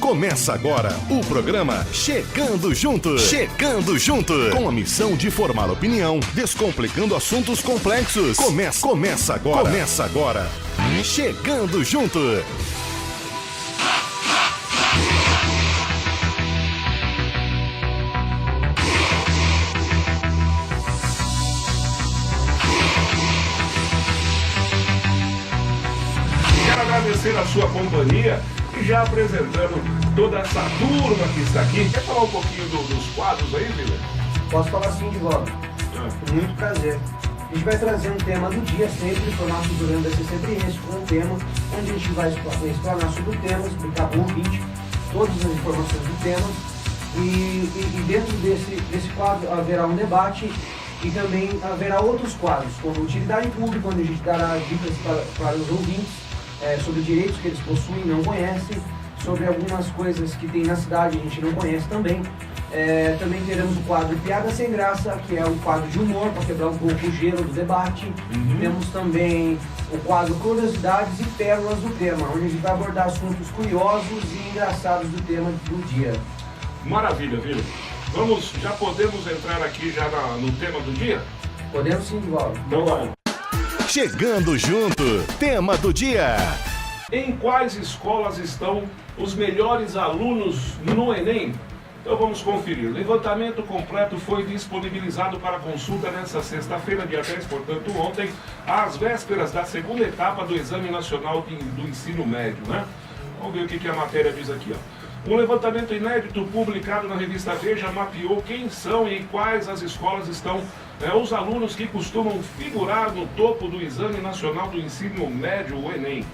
Começa agora o programa Chegando Junto. Chegando Junto. Com a missão de formar opinião, descomplicando assuntos complexos. Começa agora. Começa agora. Chegando Junto. Quero agradecer a sua companhia e já apresentando toda essa turma que está aqui. Quer falar um pouquinho dos quadros aí, Vila? Posso falar sim de volta. Com muito prazer. A gente vai trazer um tema do dia sempre, o nosso programa vai ser sempre esse, com um tema, onde a gente vai explanar sobre o tema, explicar para o ouvinte todas as informações do tema. E dentro desse quadro haverá um debate e também haverá outros quadros, como utilidade pública, onde a gente dará dicas para os ouvintes sobre direitos que eles possuem e não conhecem, sobre algumas coisas que tem na cidade e a gente não conhece também. Também teremos o quadro Piada Sem Graça, que é um quadro de humor, para quebrar um pouco o gelo do debate. Temos também o quadro Curiosidades e Pérolas do Tema, onde a gente vai abordar assuntos curiosos e engraçados do tema do dia. Maravilha, Vila. Já podemos entrar aqui já no tema do dia? Podemos sim, Divaldo. Então vamos. Chegando Junto. Tema do dia. Em quais escolas estão os melhores alunos no Enem? Então vamos conferir. O levantamento completo foi disponibilizado para consulta nesta sexta-feira, dia 10, portanto ontem, às vésperas da segunda etapa do Exame Nacional do Ensino Médio, né? Vamos ver o que a matéria diz aqui, ó. Um levantamento inédito publicado na revista Veja mapeou quem são e em quais as escolas estão os alunos que costumam figurar no topo do Exame Nacional do Ensino Médio, o Enem.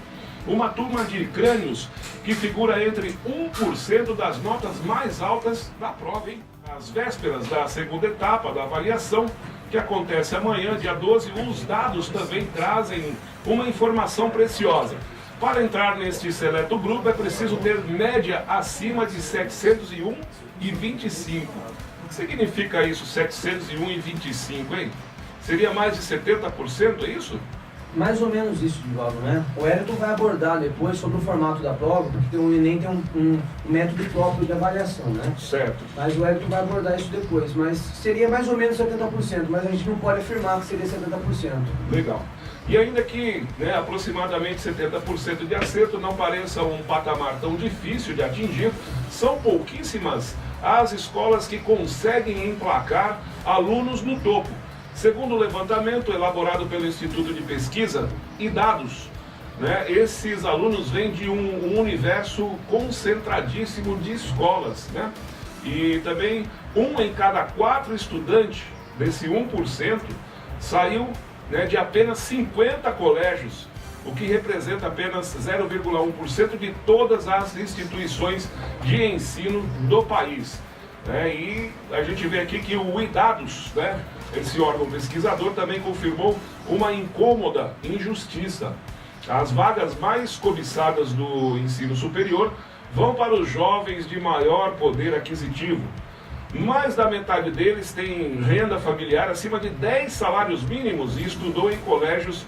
Uma turma de crânios que figura entre 1% das notas mais altas da prova, hein? Às vésperas da segunda etapa da avaliação, que acontece amanhã, dia 12, os dados também trazem uma informação preciosa. Para entrar neste seleto grupo é preciso ter média acima de 701 e 25. O que significa isso, 701 e 25, hein? Seria mais de 70%, é isso? Mais ou menos isso, Divaldo, né? O Wellington vai abordar depois sobre o formato da prova, porque o Enem tem um método próprio de avaliação, né? Certo. Mas o Wellington vai abordar isso depois, mas seria mais ou menos 70%, mas a gente não pode afirmar que seria 70%. Legal. E ainda que aproximadamente 70% de acerto não pareça um patamar tão difícil de atingir, são pouquíssimas as escolas que conseguem emplacar alunos no topo. Segundo o levantamento elaborado pelo Instituto de Pesquisa e Dados, esses alunos vêm de um universo concentradíssimo de escolas, né? E também 1 em cada 4 estudantes desse 1% saiu de apenas 50 colégios, o que representa apenas 0,1% de todas as instituições de ensino do país. E a gente vê aqui que o IDADOS, esse órgão pesquisador, também confirmou uma incômoda injustiça. As vagas mais cobiçadas do ensino superior vão para os jovens de maior poder aquisitivo. Mais da metade deles tem renda familiar acima de 10 salários mínimos e estudou em colégios,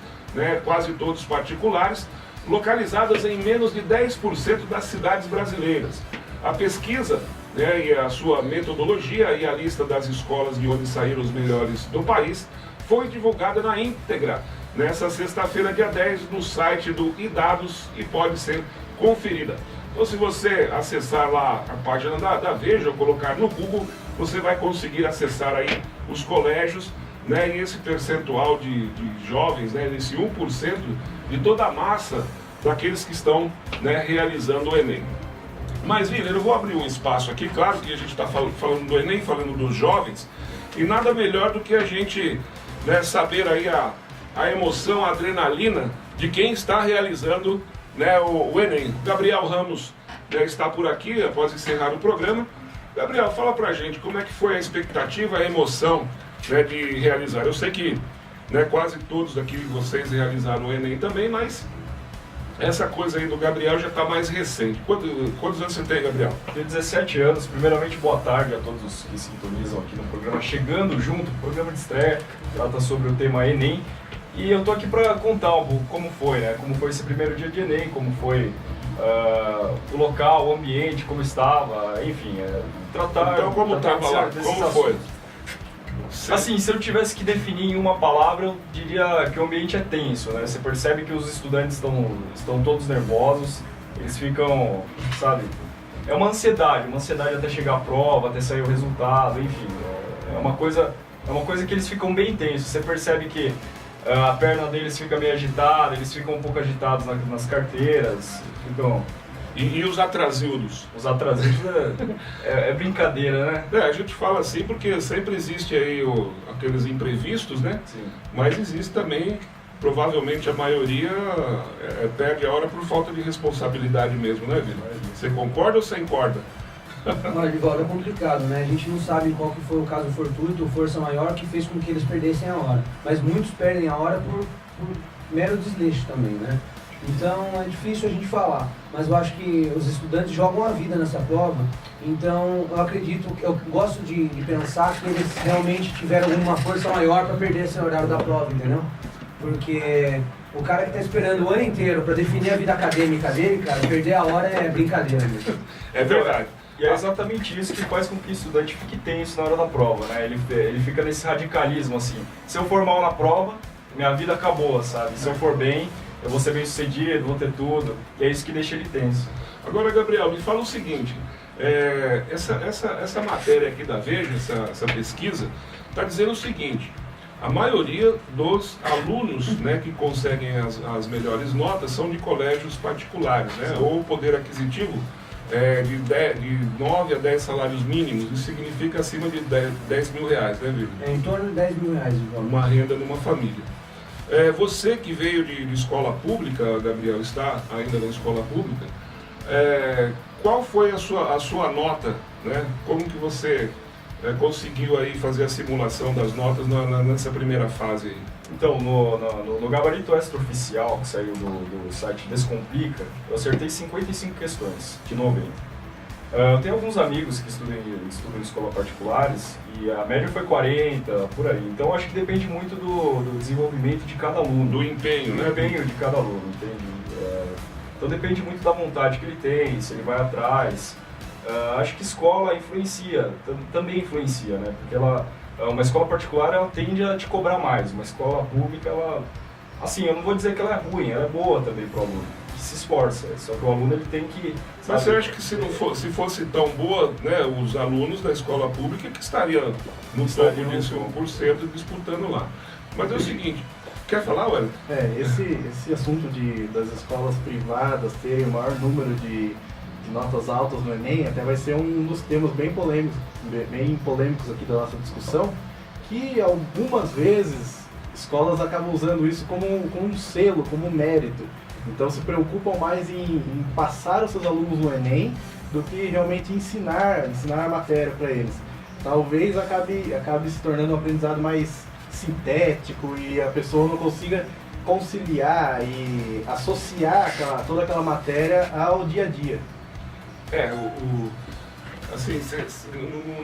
quase todos particulares, localizados em menos de 10% das cidades brasileiras. A pesquisa e a sua metodologia e a lista das escolas de onde saíram os melhores do país foi divulgada na íntegra nessa sexta-feira, dia 10, no site do IDADOS e pode ser conferida. Então, se você acessar lá a página da Veja ou colocar no Google, você vai conseguir acessar aí os colégios, e esse percentual de jovens, esse 1% de toda a massa daqueles que estão realizando o Enem. Mas, Vila, eu vou abrir um espaço aqui, claro que a gente está falando do Enem, falando dos jovens, e nada melhor do que a gente saber aí a emoção, a adrenalina de quem está realizando o Enem. Gabriel Ramos está por aqui após encerrar o programa. Gabriel, fala pra gente como é que foi a expectativa, a emoção de realizar. Eu sei que quase todos aqui vocês realizaram o Enem também, mas essa coisa aí do Gabriel já está mais recente. Quantos anos você tem, Gabriel? Tenho 17 anos. Primeiramente, boa tarde a todos que sintonizam aqui no programa Chegando Junto, programa de estreia, trata sobre o tema Enem. E eu tô aqui para contar um pouco como foi, Como foi esse primeiro dia de Enem, como foi o local, o ambiente, como estava, enfim, tratar... Então como estava lá? Como foi? Assim, se eu tivesse que definir em uma palavra, eu diria que o ambiente é tenso, né? Você percebe que os estudantes estão todos nervosos, eles ficam, sabe... É uma ansiedade até chegar à prova, até sair o resultado, enfim. É uma coisa que eles ficam bem tensos. Você percebe que a perna deles fica meio agitada, eles ficam um pouco agitados nas carteiras, ficam... E os atrasildos? Os atrasildos é brincadeira, né? A gente fala assim porque sempre existe aí aqueles imprevistos, né? Sim. Mas existe também, provavelmente a maioria perde a hora por falta de responsabilidade mesmo, né, Vila? Você concorda ou você concorda? Olha, Edivaldo, é complicado, né? A gente não sabe qual que foi o caso fortuito ou força maior que fez com que eles perdessem a hora. Mas muitos perdem a hora por mero desleixo também, né? Então é difícil a gente falar, mas eu acho que os estudantes jogam a vida nessa prova, então eu gosto de pensar que eles realmente tiveram alguma força maior para perder esse horário da prova, entendeu? Porque o cara que está esperando o ano inteiro para definir a vida acadêmica dele, cara, perder a hora é brincadeira mesmo. É verdade. E é exatamente isso que faz com que o estudante fique tenso na hora da prova, né? Ele fica nesse radicalismo, assim, se eu for mal na prova, minha vida acabou, sabe? Se eu for bem, eu vou ser bem sucedido, vou ter tudo, e é isso que deixa ele tenso. Agora, Gabriel, me fala o seguinte, essa matéria aqui da Veja, essa pesquisa, está dizendo o seguinte: a maioria dos alunos, né, que conseguem as melhores notas são de colégios particulares, né, ou poder aquisitivo de 9 a 10 salários mínimos, isso significa acima de 10 mil reais, né, Vitor? É em torno de 10 mil reais, Edivaldo. Uma renda numa família. Você que veio de escola pública, Gabriel, está ainda na escola pública, qual foi a sua nota, né? Como que você conseguiu aí fazer a simulação das notas nessa primeira fase aí? Então, no gabarito extraoficial que saiu do site Descomplica, eu acertei 55 questões de 90. Eu tenho alguns amigos que estudam em escolas particulares e a média foi 40, por aí. Então acho que depende muito do desenvolvimento de cada aluno. Do empenho, né? Do empenho de cada aluno, entende? Então depende muito da vontade que ele tem, se ele vai atrás. Acho que escola influencia, também influencia, né? Porque uma escola particular ela tende a te cobrar mais, uma escola pública, assim, eu não vou dizer que ela é ruim, ela é boa também para o aluno, que se esforça, só que o aluno ele tem que... Mas você acha que se fosse tão boa, né, os alunos da escola pública que estariam no topo disso 1% disputando lá? Mas é o seguinte, quer falar, Wellington? Esse assunto das escolas privadas terem o maior número de notas altas no Enem até vai ser um dos temas bem polêmicos aqui da nossa discussão, que algumas vezes escolas acabam usando isso como um selo, como um mérito. Então se preocupam mais em passar os seus alunos no Enem do que realmente ensinar a matéria para eles. Talvez acabe se tornando um aprendizado mais sintético e a pessoa não consiga conciliar e associar toda aquela matéria ao dia a dia. Assim,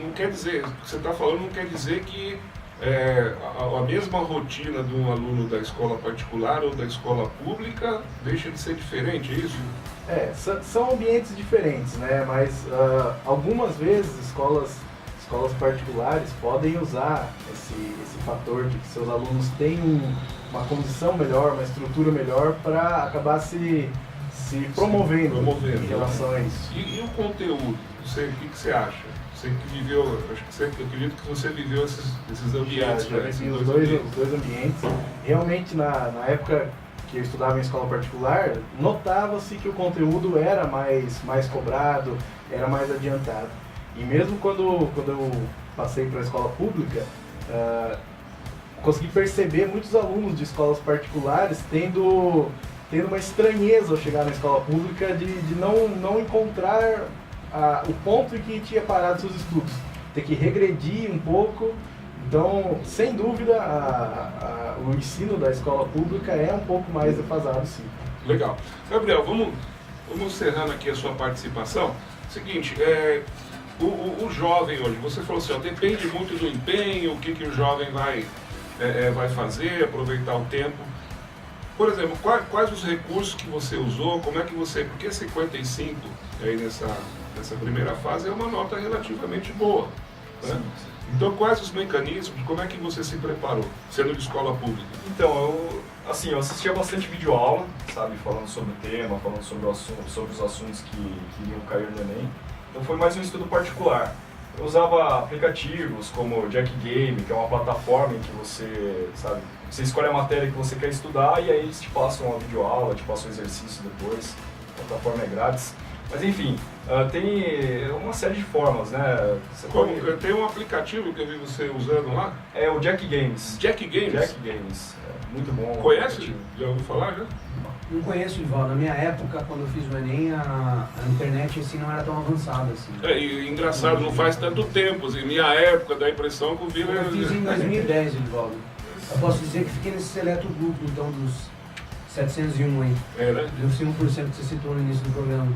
não quer dizer, o que você está falando não quer dizer que a mesma rotina de um aluno da escola particular ou da escola pública deixa de ser diferente, é isso? São ambientes diferentes, né? Mas algumas vezes escolas particulares podem usar esse fator de que seus alunos têm uma condição melhor, uma estrutura melhor para acabar se promovendo em relação a isso. E o conteúdo? O que você acha? Você que viveu, acredito que você viveu esses ambientes. Já vivi os dois ambientes. Realmente, na época que eu estudava em escola particular, notava-se que o conteúdo era mais cobrado, era mais adiantado. E mesmo quando eu passei para a escola pública, consegui perceber muitos alunos de escolas particulares tendo uma estranheza ao chegar na escola pública de não encontrar o ponto em que tinha parado seus estudos, ter que regredir um pouco. Então, sem dúvida, o ensino da escola pública é um pouco mais defasado, sim. Legal. Gabriel, vamos encerrando aqui a sua participação. Seguinte, o jovem hoje, você falou assim, depende muito do empenho, o que o jovem vai fazer, aproveitar o tempo. por exemplo, quais os recursos que você usou, como é que você... Porque 55 aí nessa primeira fase é uma nota relativamente boa, né? Então, quais os mecanismos, como é que você se preparou, sendo de escola pública? Então, eu assistia bastante videoaula, sabe, falando sobre o tema, falando sobre os assuntos que iriam cair no Enem. Então foi mais um estudo particular. Eu usava aplicativos como o Jack Game, que é uma plataforma em que você escolhe a matéria que você quer estudar e aí eles te passam uma videoaula, te passam um exercício depois. A plataforma é grátis. Mas enfim, tem uma série de formas, né? Tem um aplicativo que eu vi você usando lá? É o Jack Games. Jack Games? Jack Games. É muito bom. Conhece? Já ouviu falar, já? Não conheço, Ival. Na minha época, quando eu fiz o Enem, a internet assim, não era tão avançada assim. E engraçado, não faz tanto tempo. Assim, minha época, dá a impressão que o vírus... Eu fiz em 2010, Ival. Eu posso dizer que fiquei nesse seleto grupo, então, dos 701 aí. Né? Dos 5% que você citou no início do programa.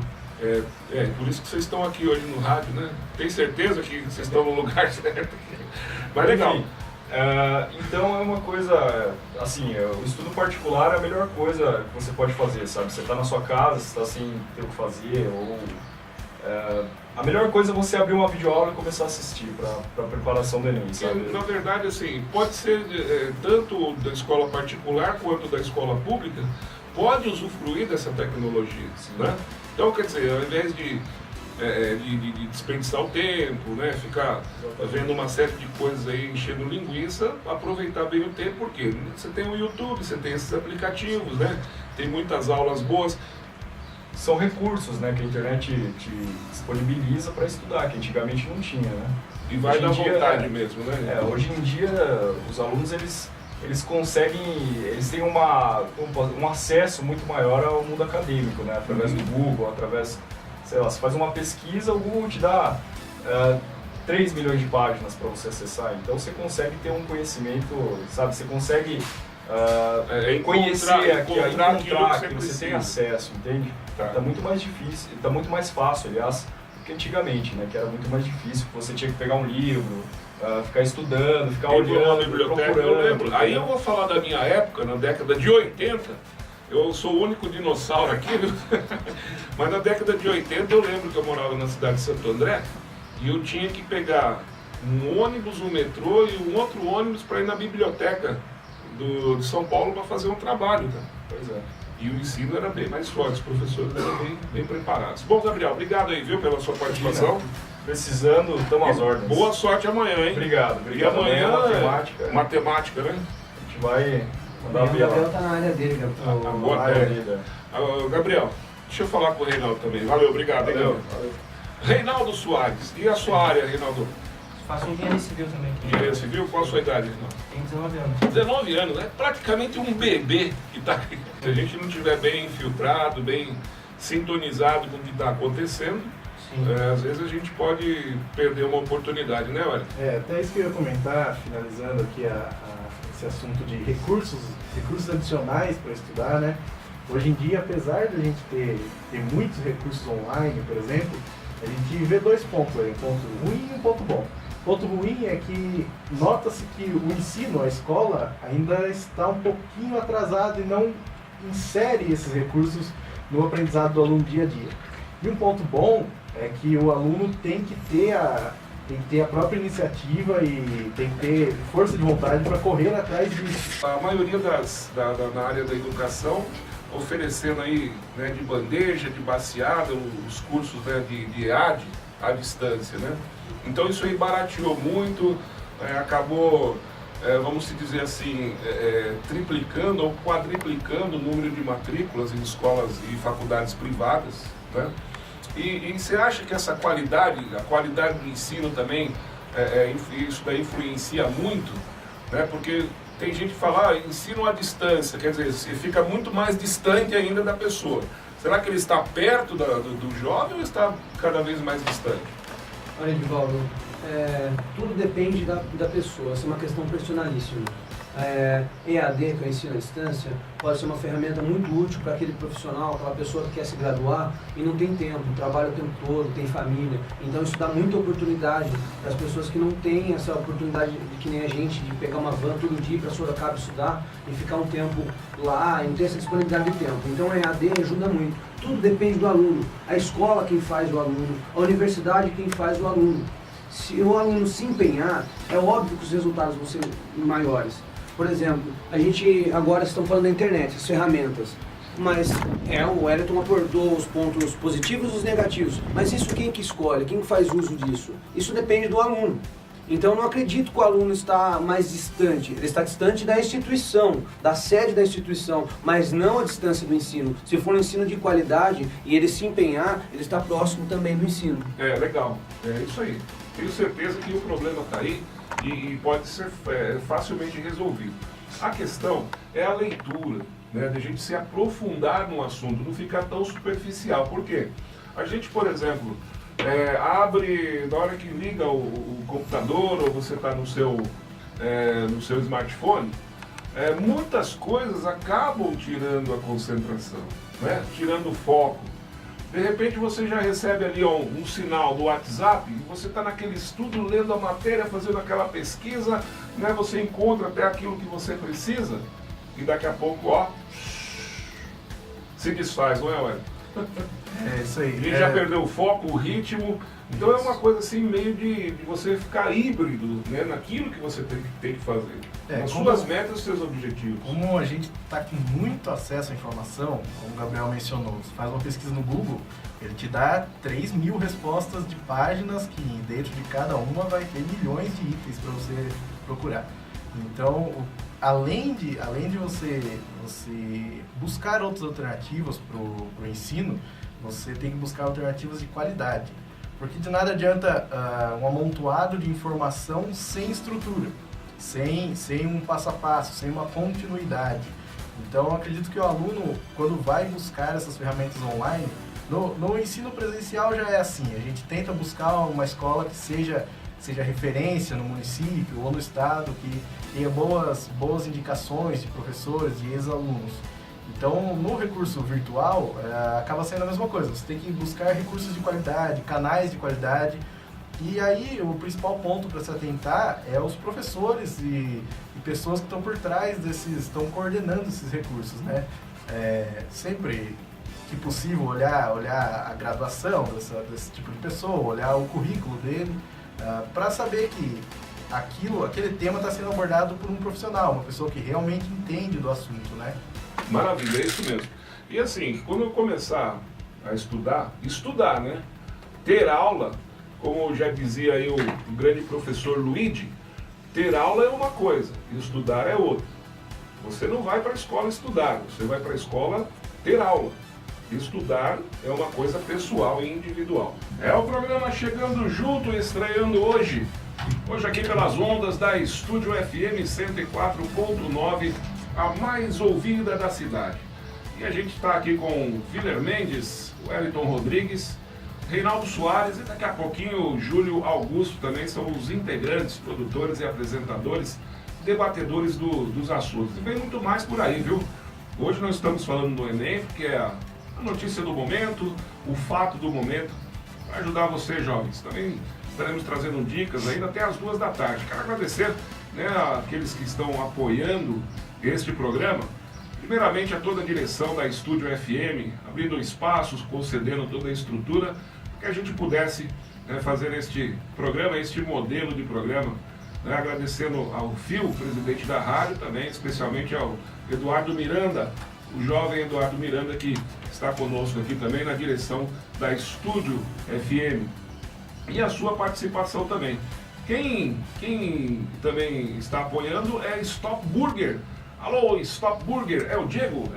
Por isso que vocês estão aqui hoje no rádio, né? Tem certeza que vocês estão no lugar certo? Mas legal. Então é uma coisa, assim, o estudo particular é a melhor coisa que você pode fazer, sabe? Você está na sua casa, você está sem ter o que fazer, ou... a melhor coisa é você abrir uma videoaula e começar a assistir para a preparação do Enem, sabe? Na verdade, assim, pode ser tanto da escola particular quanto da escola pública, pode usufruir dessa tecnologia, né? Então, quer dizer, ao invés de desperdiçar o tempo, né, ficar vendo uma série de coisas aí enchendo linguiça, aproveitar bem o tempo, porque você tem o YouTube, você tem esses aplicativos, né, tem muitas aulas boas. São recursos, né, que a internet te disponibiliza para estudar, que antigamente não tinha, né? E vai dar vontade mesmo, né? Hoje em dia, os alunos, eles conseguem, eles têm um acesso muito maior ao mundo acadêmico, né? Através do Google, através, sei lá, você faz uma pesquisa, o Google te dá 3 milhões de páginas para você acessar, então você consegue ter um conhecimento, sabe, você consegue conhecer encontrar que você tem acesso, entende? Tá muito mais difícil, tá muito mais fácil, aliás, do que antigamente, né? Que era muito mais difícil, você tinha que pegar um livro, ficar estudando, ficar olhando, biblioteca, procurando. Eu lembro. Aí eu vou falar da minha época, na década de 80, eu sou o único dinossauro aqui, viu? Mas na década de 80 eu lembro que eu morava na cidade de Santo André e eu tinha que pegar um ônibus, um metrô e um outro ônibus para ir na biblioteca de São Paulo para fazer um trabalho, cara. Pois é. E o ensino era bem mais forte, os professores eram bem preparados. Bom, Gabriel, obrigado aí, viu, pela sua participação. Precisando, estamos às ordens. Boa sorte amanhã, hein? Obrigado. E amanhã matemática. Matemática, né? A gente vai mandar O Gabriel tá na área dele, Gabriel, deixa eu falar com o Reinaldo também. Valeu, obrigado. Valeu. Reinaldo Soares, e a sua área, Reinaldo? Faço engenharia civil também. Engenharia civil, qual a sua idade, Reinaldo? Tenho 19 anos. 19 anos, né? Praticamente um bebê que está aqui. Se a gente não estiver bem infiltrado, bem sintonizado com o que está acontecendo, às vezes a gente pode perder uma oportunidade, né, olha? Até isso que eu ia comentar, finalizando aqui esse assunto de recursos adicionais para estudar, né? Hoje em dia, apesar de a gente ter muitos recursos online, por exemplo, a gente vê dois pontos aí, um ponto ruim e um ponto bom. O ponto ruim é que nota-se que o ensino, a escola, ainda está um pouquinho atrasado e não insere esses recursos no aprendizado do aluno dia a dia. E um ponto bom é que o aluno tem que ter a própria iniciativa e tem que ter força de vontade para correr atrás disso. A maioria na área da educação oferecendo aí, né, de bandeja, de baseada, os cursos, né, de EAD à distância, né? Então isso aí barateou muito, acabou, vamos dizer assim, triplicando ou quadriplicando o número de matrículas em escolas e faculdades privadas, né? E você acha que essa qualidade, a qualidade do ensino também, isso daí influencia muito, né? Porque tem gente que fala, ensino à distância, quer dizer, você fica muito mais distante ainda da pessoa. Será que ele está perto do jovem ou está cada vez mais distante? Olha, Edivaldo, tudo depende da pessoa, essa é uma questão personalíssima. EAD, que é o ensino à distância, pode ser uma ferramenta muito útil para aquele profissional, aquela pessoa que quer se graduar e não tem tempo, trabalha o tempo todo, tem família. Então isso dá muita oportunidade para as pessoas que não têm essa oportunidade, que nem a gente, de pegar uma van todo dia para Sorocaba estudar e ficar um tempo lá e não ter essa disponibilidade de tempo. Então a EAD ajuda muito. Tudo depende do aluno. A escola quem faz o aluno, a universidade quem faz o aluno. Se o aluno se empenhar, é óbvio que os resultados vão ser maiores. Por exemplo, a gente agora estamos falando da internet, as ferramentas. Mas o Wellington abordou os pontos positivos e os negativos. Mas isso quem que escolhe? Quem que faz uso disso? Isso depende do aluno. Então eu não acredito que o aluno está mais distante. Ele está distante da instituição, da sede da instituição, mas não a distância do ensino. Se for um ensino de qualidade e ele se empenhar, ele está próximo também do ensino. Legal. É isso aí. Tenho certeza que o problema está aí e pode ser facilmente resolvido. A questão é a leitura, né, de a gente se aprofundar no assunto, não ficar tão superficial. Por quê? A gente, por exemplo, abre, na hora que liga o computador ou você está no seu smartphone, muitas coisas acabam tirando a concentração, né, tirando o foco. De repente você já recebe ali um sinal do WhatsApp e você está naquele estudo, lendo a matéria, fazendo aquela pesquisa, né? Você encontra até aquilo que você precisa e daqui a pouco, se desfaz, não é, Ué? É isso aí. A gente já perdeu o foco, o ritmo. Então é uma coisa assim, meio de você ficar híbrido, né, naquilo que você tem que fazer. As suas metas, os seus objetivos. Como a gente está com muito acesso à informação, como o Gabriel mencionou, você faz uma pesquisa no Google, ele te dá 3.000 respostas de páginas que dentro de cada uma vai ter milhões de itens para você procurar. Então, além de você buscar outras alternativas para o ensino, você tem que buscar alternativas de qualidade. Porque de nada adianta um amontoado de informação sem estrutura, sem um passo a passo, sem uma continuidade. Então, eu acredito que o aluno, quando vai buscar essas ferramentas online, no ensino presencial já é assim, a gente tenta buscar uma escola que seja referência no município ou no estado, que tenha boas indicações de professores, de ex-alunos. Então, no recurso virtual, acaba sendo a mesma coisa. Você tem que buscar recursos de qualidade, canais de qualidade. E aí, o principal ponto para se atentar é os professores e pessoas que estão por trás estão coordenando esses recursos, né? Sempre que possível, olhar a graduação desse tipo de pessoa, olhar o currículo dele, para saber que aquele tema está sendo abordado por um profissional, uma pessoa que realmente entende do assunto, né? Maravilha, é isso mesmo. E assim, quando eu começar a estudar, né? Ter aula, como já dizia aí o grande professor Luigi, ter aula é uma coisa, estudar é outra. Você não vai para a escola estudar, você vai para a escola ter aula. Estudar é uma coisa pessoal e individual. É o programa Chegando Junto, estreando hoje aqui pelas ondas da Estúdio FM 104.9, a mais ouvida da cidade. E a gente está aqui com Willer Mendes, Wellington Rodrigues, Reinaldo Soares e daqui a pouquinho o Júlio Augusto também são os integrantes, produtores e apresentadores, debatedores dos assuntos. E vem muito mais por aí, viu? Hoje nós estamos falando do Enem, que é a notícia do momento, o fato do momento, para ajudar você, jovens. Também estaremos trazendo dicas ainda até as 2 da tarde. Quero agradecer, né, àqueles que estão apoiando este programa. Primeiramente a toda a direção da Estúdio FM, abrindo espaços, concedendo toda a estrutura, para que a gente pudesse, né, fazer este programa, este modelo de programa. Né, agradecendo ao Fio, presidente da rádio, também, especialmente ao Eduardo Miranda, o jovem Eduardo Miranda, que está conosco aqui também na direção da Estúdio FM. E a sua participação também. Quem também está apoiando é Stop Burger. Alô, Stop Burger, é o Diego,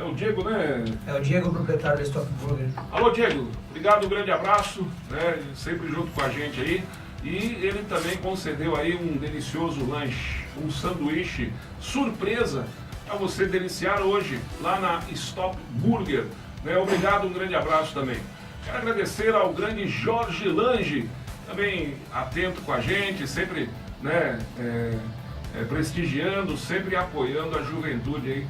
né? É o Diego, proprietário da Stop Burger. Alô, Diego, obrigado, um grande abraço, né? Sempre junto com a gente aí. E ele também concedeu aí um delicioso lanche, um sanduíche surpresa para você deliciar hoje lá na Stop Burger. Né? Obrigado, um grande abraço também. Quero agradecer ao grande Jorge Lange, também atento com a gente, sempre, né, prestigiando, sempre apoiando a juventude aí,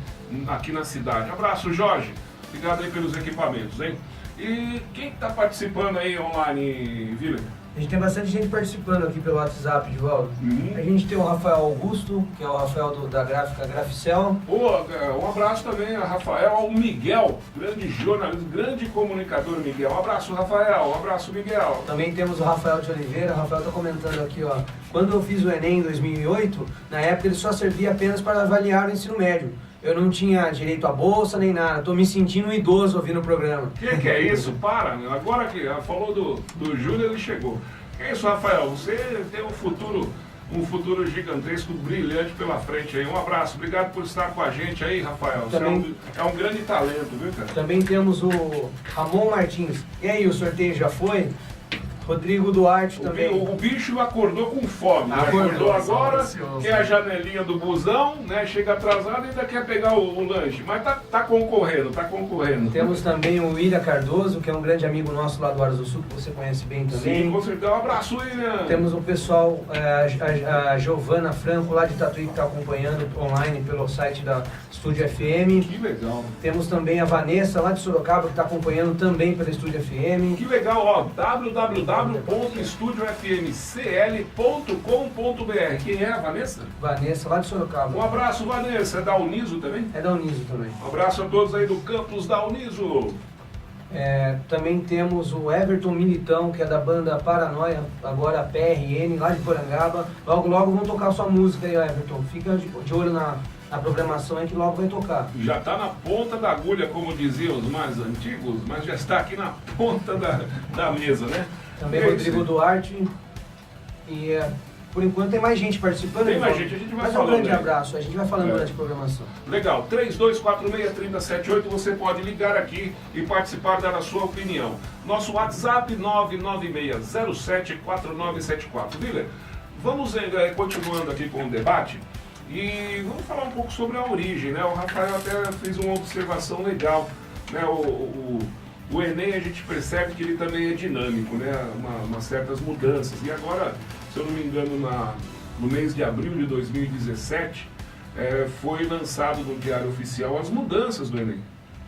aqui na cidade. Abraço, Jorge. Obrigado aí pelos equipamentos, hein? E quem está participando aí online, Vila? A gente tem bastante gente participando aqui pelo WhatsApp, Divaldo. A gente tem o Rafael Augusto, que é o Rafael da gráfica Graficel. Um abraço também a Rafael, ao Miguel, grande jornalista, grande comunicador Miguel. Um abraço, Rafael. Um abraço, Miguel. Também temos o Rafael de Oliveira. O Rafael está comentando aqui, ó. Quando eu fiz o Enem em 2008, na época ele só servia apenas para avaliar o ensino médio. Eu não tinha direito à bolsa nem nada. Tô me sentindo um idoso ouvindo o programa. Que é isso? Para, meu. Agora que falou do Júnior, ele chegou. Que é isso, Rafael? Você tem um futuro gigantesco, brilhante pela frente aí. Um abraço. Obrigado por estar com a gente aí, Rafael. Também, você é um grande talento, viu, cara? Também temos o Ramon Martins. E aí, o sorteio já foi? Rodrigo Duarte também. O bicho acordou com fome, né? Acordou agora, quer a janelinha do busão, né? Chega atrasado e ainda quer pegar o lanche. Mas tá concorrendo. Temos também o William Cardoso, que é um grande amigo nosso lá do Aras do Sul, que você conhece bem também. Sim, com certeza. Um abraço, William. Temos o pessoal, a Giovana Franco, lá de Tatuí, que está acompanhando online pelo site da Estúdio FM. Que legal. Temos também a Vanessa, lá de Sorocaba, que está acompanhando também pela Estúdio FM. Que legal, ó. www.estudiofmcl.com.br. Quem é a Vanessa? Vanessa, lá de Sorocaba. Um abraço, Vanessa. É da Uniso também? É da Uniso também. Um abraço a todos aí do campus da Uniso. Também temos o Everton Militão, que é da banda Paranoia, agora PRN, lá de Porangaba. Logo vão tocar sua música aí, Everton. Fica de olho na programação aí que logo vai tocar. Já está na ponta da agulha, como diziam os mais antigos, mas já está aqui na ponta da mesa, né? Também Rodrigo Duarte. E por enquanto tem mais gente participando. Tem mais gente, a gente vai falando. Mas um grande abraço, a gente vai falando durante a programação. Legal, 3246-3078, você pode ligar aqui e participar, dar a sua opinião. Nosso WhatsApp 996074974. Vila, vamos continuando aqui com o debate e vamos falar um pouco sobre a origem, né? O Rafael até fez uma observação legal, né? O Enem, a gente percebe que ele também é dinâmico, né? Umas certas mudanças. E agora, se eu não me engano, no mês de abril de 2017, foi lançado no Diário Oficial as mudanças do Enem.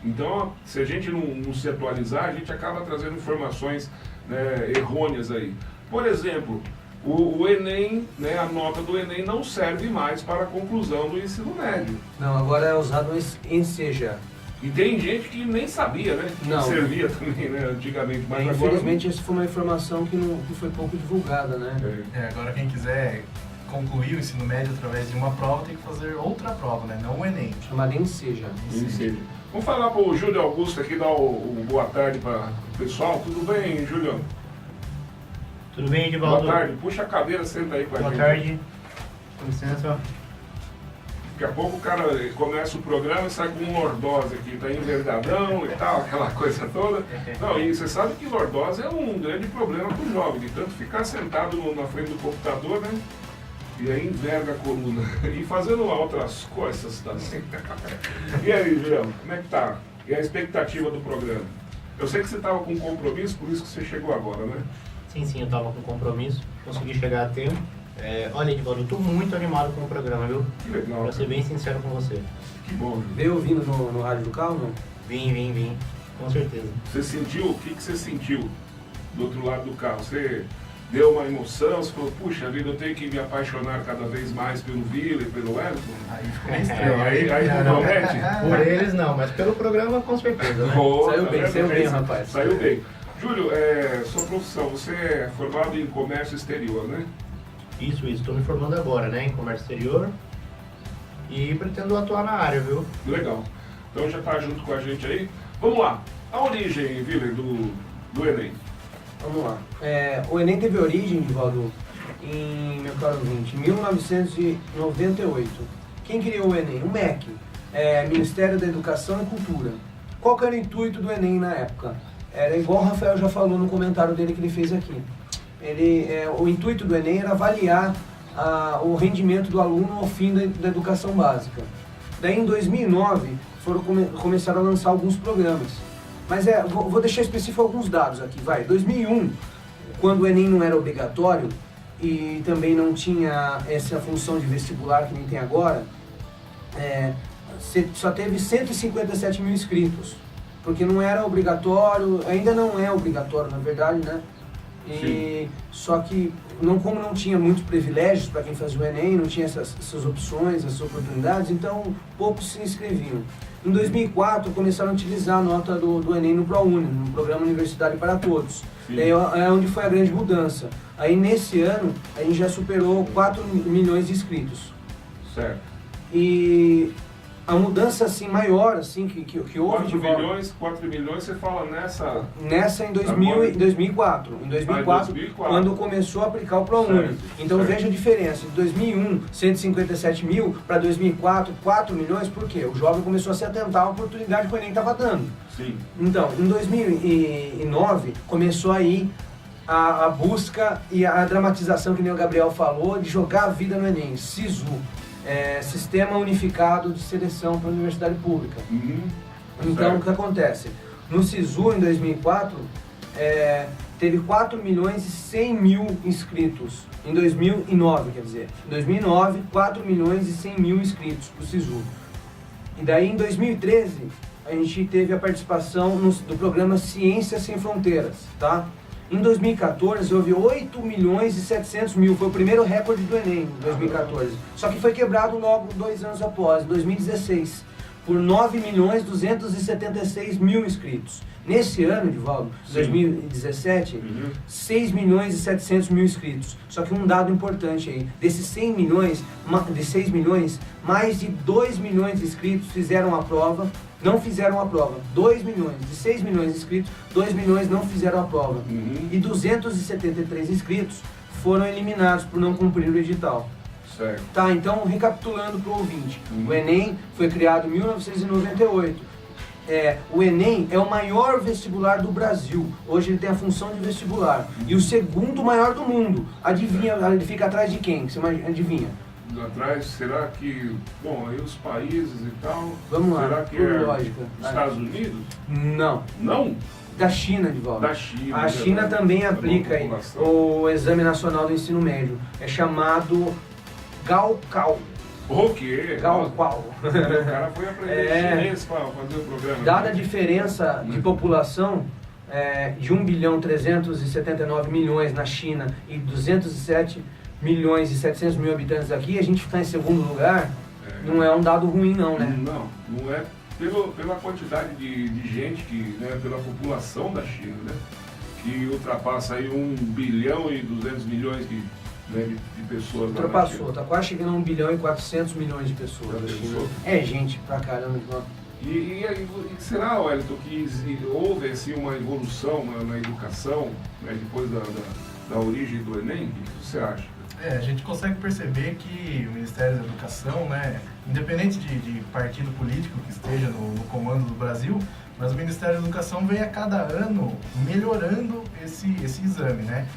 Então, se a gente não se atualizar, a gente acaba trazendo informações, né, errôneas aí. Por exemplo, o Enem, né, a nota do Enem não serve mais para a conclusão do ensino médio. Não, agora é usado em seja. E tem gente que nem sabia, né? Que não servia também, né, antigamente. Mas infelizmente, essa foi uma informação que foi pouco divulgada, né? Agora quem quiser concluir o ensino médio através de uma prova tem que fazer outra prova, né? Não o Enem. Chamada Enseja. Vamos falar para o Júlio Augusto aqui, dar o boa tarde para o pessoal. Tudo bem, Júlio? Tudo bem, Edivaldo? Boa tarde. Puxa a cadeira, senta aí com a gente. Boa tarde. Com licença. Daqui a pouco o cara começa o programa e sai com um lordose aqui, tá envergadão e tal, aquela coisa toda. Não, e você sabe que lordose é um grande problema para o jovem, de tanto ficar sentado na frente do computador, né? E aí enverga a coluna. E fazendo outras coisas também. E aí, Julião, como é que tá? E a expectativa do programa? Eu sei que você estava com compromisso, por isso que você chegou agora, né? Sim, eu estava com compromisso, consegui chegar a tempo. Olha, Edivaldo, eu estou muito animado com o programa, viu? Que legal. Pra ser bem sincero com você. Que bom, Júlio. Veio ouvindo no rádio do carro, não? Vim, com certeza. Você sentiu, o que você sentiu do outro lado do carro? Você deu uma emoção, você falou, puxa vida, eu tenho que me apaixonar cada vez mais pelo Vila e pelo Everton? Aí ficou meio estranho. Aí compromete? Por eles não, mas pelo programa com certeza, né? Saiu bem, rapaz. Saiu bem. Júlio, sua profissão, você é formado em comércio exterior, né? Isso, estou me formando agora, né, em comércio exterior e pretendo atuar na área, viu? Legal. Então já está junto com a gente aí. Vamos lá. A origem, Vila, do Enem. Vamos lá. O Enem teve origem, Edivaldo, meu caro ouvinte, em 1998. Quem criou o Enem? O MEC, Ministério da Educação e Cultura. Qual que era o intuito do Enem na época? Era igual o Rafael já falou no comentário dele que ele fez aqui. O intuito do Enem era avaliar o rendimento do aluno ao fim da educação básica. Daí, em 2009, começaram a lançar alguns programas. Mas vou deixar específico alguns dados aqui. 2001, quando o Enem não era obrigatório, e também não tinha essa função de vestibular que nem tem agora, só teve 157 mil inscritos, porque não era obrigatório, ainda não é obrigatório na verdade, né? E só que como não tinha muitos privilégios para quem fazia o Enem, não tinha essas opções, essas oportunidades, então poucos se inscreviam. Em 2004 começaram a utilizar a nota do Enem no ProUni, no Programa Universitário para Todos. É onde foi a grande mudança. Aí nesse ano a gente já superou 4 milhões de inscritos. Certo. E a mudança assim maior assim que houve 4 milhões você fala nessa em 2004. Em 2004, quando começou a aplicar o ProUni. Então veja a diferença. De 2001, 157 mil, para 2004, 4 milhões. Por quê? O jovem começou a se atentar à oportunidade que o Enem estava dando. Sim. Então, em 2009, começou aí a busca e a dramatização, que nem o Gabriel falou, de jogar a vida no Enem, SISU. Sistema Unificado de Seleção para a Universidade Pública. Então, o que acontece? No SISU, em 2004, teve 4 milhões e 100 mil inscritos. Em 2009, quer dizer. Em 2009, 4 milhões e 100 mil inscritos para o SISU. E daí, em 2013, a gente teve a participação do programa Ciência Sem Fronteiras, tá? Em 2014, houve 8 milhões e 700 mil, foi o primeiro recorde do Enem, em 2014. Só que foi quebrado logo 2 anos após, em 2016, por 9 milhões e 276 mil inscritos. Nesse ano, Divaldo, 2017, 6 milhões e 700 mil inscritos. Só que um dado importante aí, desses 6 milhões, mais de 2 milhões de inscritos fizeram a prova, não fizeram a prova. 2 milhões, de 6 milhões de inscritos, 2 milhões não fizeram a prova. E 273 inscritos foram eliminados por não cumprir o edital. Certo. Tá, então recapitulando para o ouvinte. O Enem foi criado em 1998. O Enem é o maior vestibular do Brasil. Hoje ele tem a função de vestibular. E o segundo maior do mundo. Adivinha, ele fica atrás de quem? Você adivinha? Atrás, será que, bom, aí os países e tal... Vamos lá, será que por é lógica. Estados Unidos? Não. Não? Da China, de volta. Da China. A China também aplica aí o Exame Nacional do Ensino Médio. É chamado Gaokao. O quê? Gaokao. O cara foi aprender chinês para fazer o programa. Dada a diferença de população de 1 bilhão 379 milhões na China e 207 milhões e 700 mil habitantes aqui, a gente ficar em segundo lugar, não é um dado ruim não, né? Não é pela quantidade de gente, né, pela população da China, né, que ultrapassa aí 1 bilhão e 200 milhões de pessoas. Ultrapassou, tá quase chegando a 1 bilhão e 400 milhões de pessoas da China. É gente pra caramba. E será, Wellington, que houve assim, uma evolução na educação, né, depois da origem do Enem? O que você acha? A gente consegue perceber que o Ministério da Educação, né, independente de partido político que esteja no comando do Brasil, mas o Ministério da Educação vem a cada ano melhorando esse exame, né?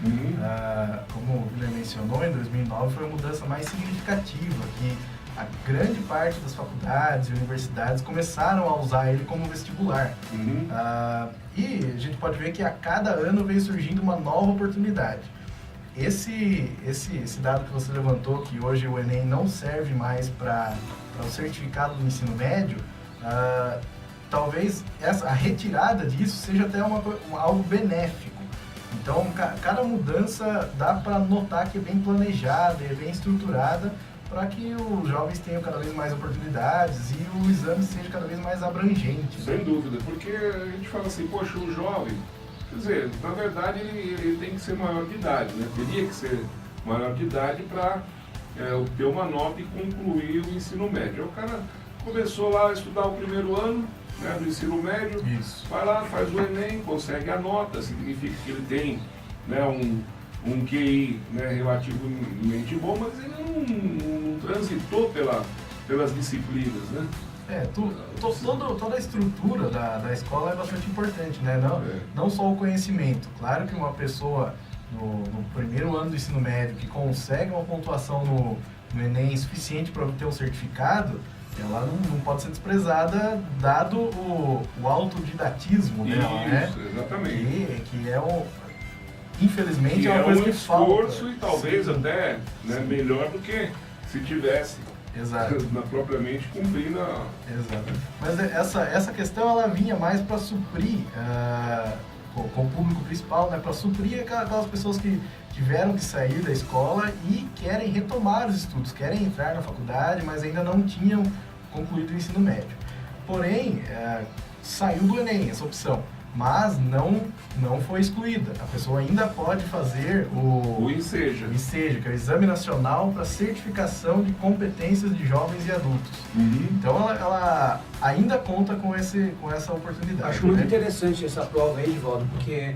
Como o Guilherme mencionou, em 2009 foi a mudança mais significativa, que a grande parte das faculdades e universidades começaram a usar ele como vestibular. E a gente pode ver que a cada ano vem surgindo uma nova oportunidade. Esse dado que você levantou, que hoje o Enem não serve mais para o certificado do ensino médio, talvez a retirada disso seja até algo benéfico. Então, cada mudança dá para notar que é bem planejada, é bem estruturada, para que os jovens tenham cada vez mais oportunidades e o exame seja cada vez mais abrangente. Sem dúvida, porque a gente fala assim, poxa, o jovem, quer dizer, na verdade ele tem que ser maior de idade, né? Teria que ser maior de idade para obter uma nota e concluir o ensino médio. O cara começou lá a estudar o primeiro ano, né, do ensino médio, vai lá, faz o Enem, consegue a nota, significa que ele tem, né, um QI, né, relativamente bom, mas ele não transitou pelas disciplinas, né? Toda a estrutura da escola é bastante importante, né? Não só o conhecimento. Claro que uma pessoa no primeiro ano do ensino médio que consegue uma pontuação no Enem suficiente para obter um certificado, ela não pode ser desprezada, dado o autodidatismo dela, né? Exatamente. Que é infelizmente, E é uma coisa que esforço falta. e talvez Sim. até melhor do que se tivesse Exato. propriamente cumprindo a... Exato. Mas essa questão ela vinha mais para suprir com o público principal, né, para suprir aquelas pessoas que tiveram que sair da escola e querem retomar os estudos, querem entrar na faculdade, mas ainda não tinham concluído o ensino médio. Porém, saiu do Enem essa opção, mas não foi excluída. A pessoa ainda pode fazer o INSEJA. INSEJA, que é o Exame Nacional para Certificação de Competências de Jovens e Adultos. Então ela ainda conta com essa oportunidade. Acho muito interessante essa prova aí, Edivaldo, porque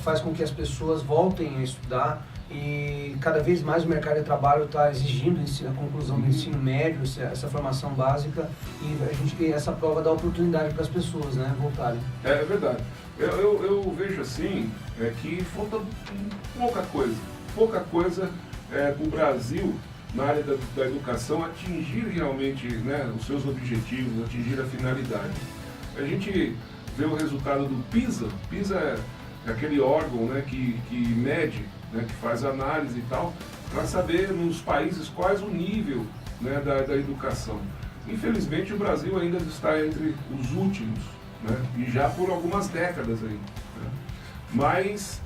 faz com que as pessoas voltem a estudar e cada vez mais o mercado de trabalho está exigindo a conclusão do ensino médio, essa formação básica, e essa prova dá oportunidade para as pessoas, né, voltarem. É verdade. Eu vejo assim, que falta pouca coisa para o Brasil, na área da educação, atingir realmente, né, os seus objetivos, atingir a finalidade. A gente vê o resultado do PISA. PISA é aquele órgão, né, que mede, né, que faz análise e tal, para saber nos países quais o nível, né, da educação. Infelizmente o Brasil ainda está entre os últimos, né, e já por algumas décadas aí. Né. Mas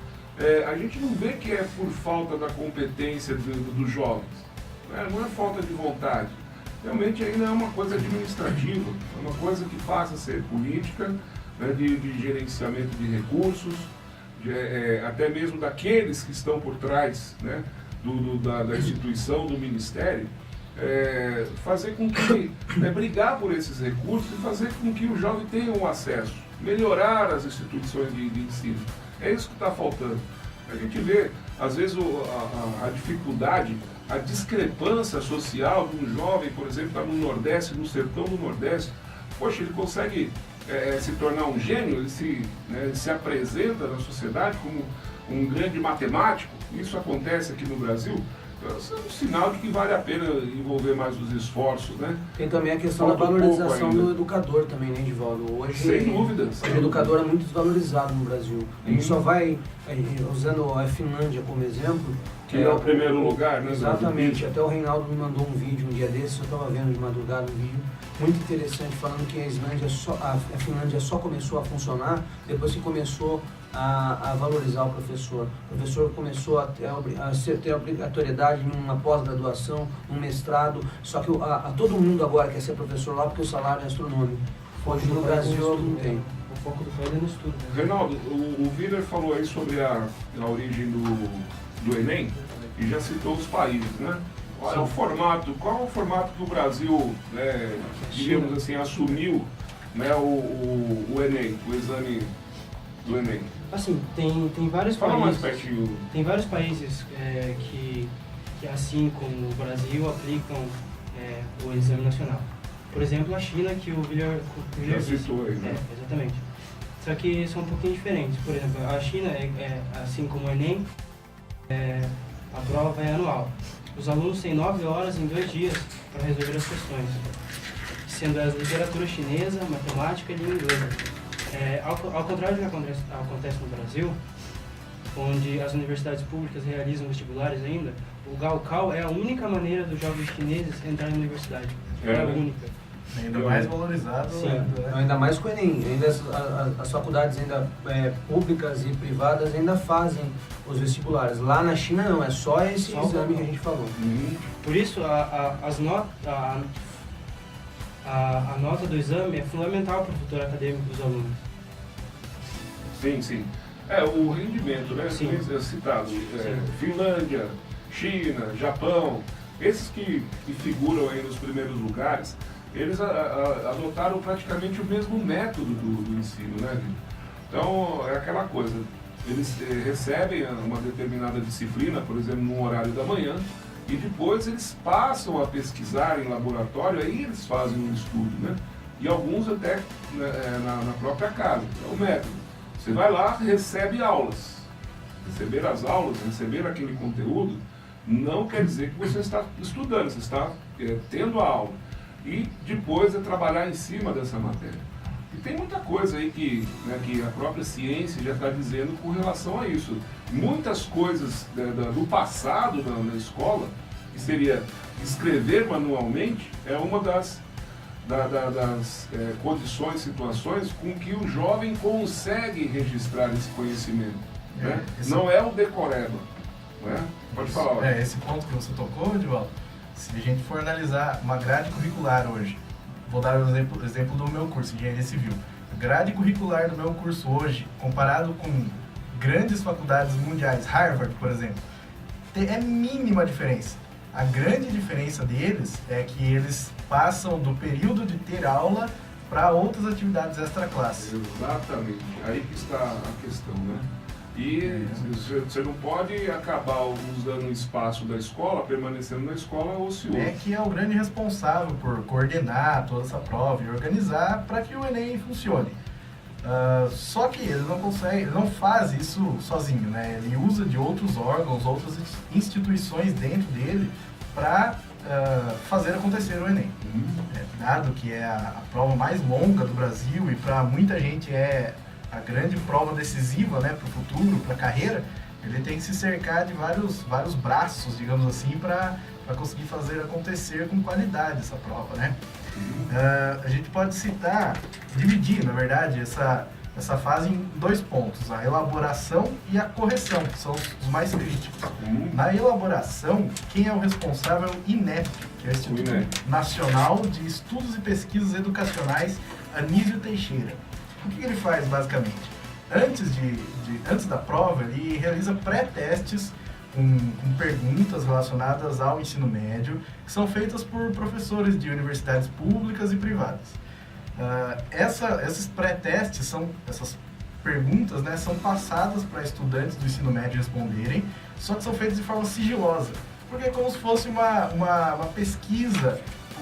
a gente não vê que é por falta da competência dos jovens, né, não é falta de vontade. Realmente ainda é uma coisa administrativa, é uma coisa que passa a ser política, né, de gerenciamento de recursos, até mesmo daqueles que estão por trás, né, da instituição, do ministério, fazer com que, brigar por esses recursos e fazer com que o jovem tenha um acesso, melhorar as instituições de ensino. É isso que está faltando. A gente vê, às vezes, a dificuldade, a discrepância social de um jovem, por exemplo, está no Nordeste, no sertão do Nordeste. Poxa, ele consegue se tornar um gênio, ele se apresenta na sociedade como um grande matemático. Isso acontece aqui no Brasil. Isso é um sinal de que vale a pena envolver mais os esforços, né? Tem também a questão da valorização do educador também, né, Edivaldo? Hoje, sem dúvida. Hoje o educador é muito desvalorizado no Brasil. A gente só vai, usando a Finlândia como exemplo... Que é o primeiro lugar, né? Exatamente. Até o Reinaldo me mandou um vídeo um dia desses, eu estava vendo de madrugada um vídeo muito interessante, falando que a Finlândia só começou a funcionar depois que começou a valorizar o professor. O professor começou a ter obrigatoriedade em uma pós-graduação, um mestrado, só que todo mundo agora quer ser professor lá porque o salário é astronômico. Hoje no Brasil não tem. O foco do país é no estudo. Né? Reinaldo, o Wiener falou aí sobre a origem do Enem e já citou os países, né? Qual é o formato que o Brasil, diríamos assim, assumiu, né, o Enem, o exame do Enem? Assim, tem vários Fala países. mais pertinho. Tem vários países que, assim como o Brasil, aplicam o exame nacional. Por exemplo, a China, que o Willer Já citou aí, né? Exatamente. Só que são um pouquinho diferentes. Por exemplo, a China, assim como o Enem, a prova é anual. Os alunos têm 9 horas em 2 dias para resolver as questões, sendo as literatura chinesa, matemática e língua inglesa. Ao contrário do que acontece no Brasil, onde as universidades públicas realizam vestibulares ainda, o Gaokao é a única maneira dos jovens chineses entrarem na universidade. É a única. Ainda mais valorizado. Sim. Ainda mais com o Enem. Ainda as faculdades ainda, públicas e privadas ainda fazem os vestibulares. Lá na China não, é só esse exame que a gente falou. Por isso, a nota do exame é fundamental para o futuro acadêmico dos alunos. Sim, sim. O rendimento, né? Sim. É citado. Finlândia, China, Japão, esses que figuram aí nos primeiros lugares, eles adotaram praticamente o mesmo método do ensino, né? Então, é aquela coisa, eles recebem uma determinada disciplina, por exemplo, no horário da manhã, e depois eles passam a pesquisar em laboratório, aí eles fazem um estudo, né? E alguns até na própria casa, é o método. Você vai lá, recebe aulas. Receber as aulas, receber aquele conteúdo, não quer dizer que você está estudando, você está tendo a aula. E depois trabalhar em cima dessa matéria. E tem muita coisa aí que a própria ciência já está dizendo com relação a isso. muitas coisas do passado na escola, que seria escrever manualmente, é uma das condições, situações com que o jovem consegue registrar esse conhecimento. Né? Não é o decoreba. Né? Pode falar. Esse ponto que você tocou, Edivaldo, se a gente for analisar uma grade curricular hoje, vou dar o exemplo do meu curso, Engenharia Civil. A grade curricular do meu curso hoje, comparado com grandes faculdades mundiais, Harvard, por exemplo, é mínima a diferença. A grande diferença deles é que eles passam do período de ter aula para outras atividades extra-classe. Exatamente, aí que está a questão, né? E você não pode acabar usando o espaço da escola, permanecendo na escola ocioso. É que é o grande responsável por coordenar toda essa prova e organizar para que o Enem funcione. Só que ele não consegue, ele não faz isso sozinho, né? Ele usa de outros órgãos, outras instituições dentro dele para fazer acontecer o Enem. Dado que é a prova mais longa do Brasil e para muita gente é a grande prova decisiva, né, para o futuro, para a carreira, ele tem que se cercar de vários braços, digamos assim, para conseguir fazer acontecer com qualidade essa prova, né? A gente pode dividir, na verdade, essa fase em 2 pontos, a elaboração e a correção, que são os mais críticos. Na elaboração, quem é o responsável é o INEP, que é o Instituto Nacional de Estudos e Pesquisas Educacionais Anísio Teixeira. O que ele faz, basicamente? Antes da prova, ele realiza pré-testes com perguntas relacionadas ao ensino médio, que são feitas por professores de universidades públicas e privadas. Esses pré-testes, essas perguntas, né, são passadas para estudantes do ensino médio responderem, só que são feitas de forma sigilosa, porque é como se fosse uma pesquisa,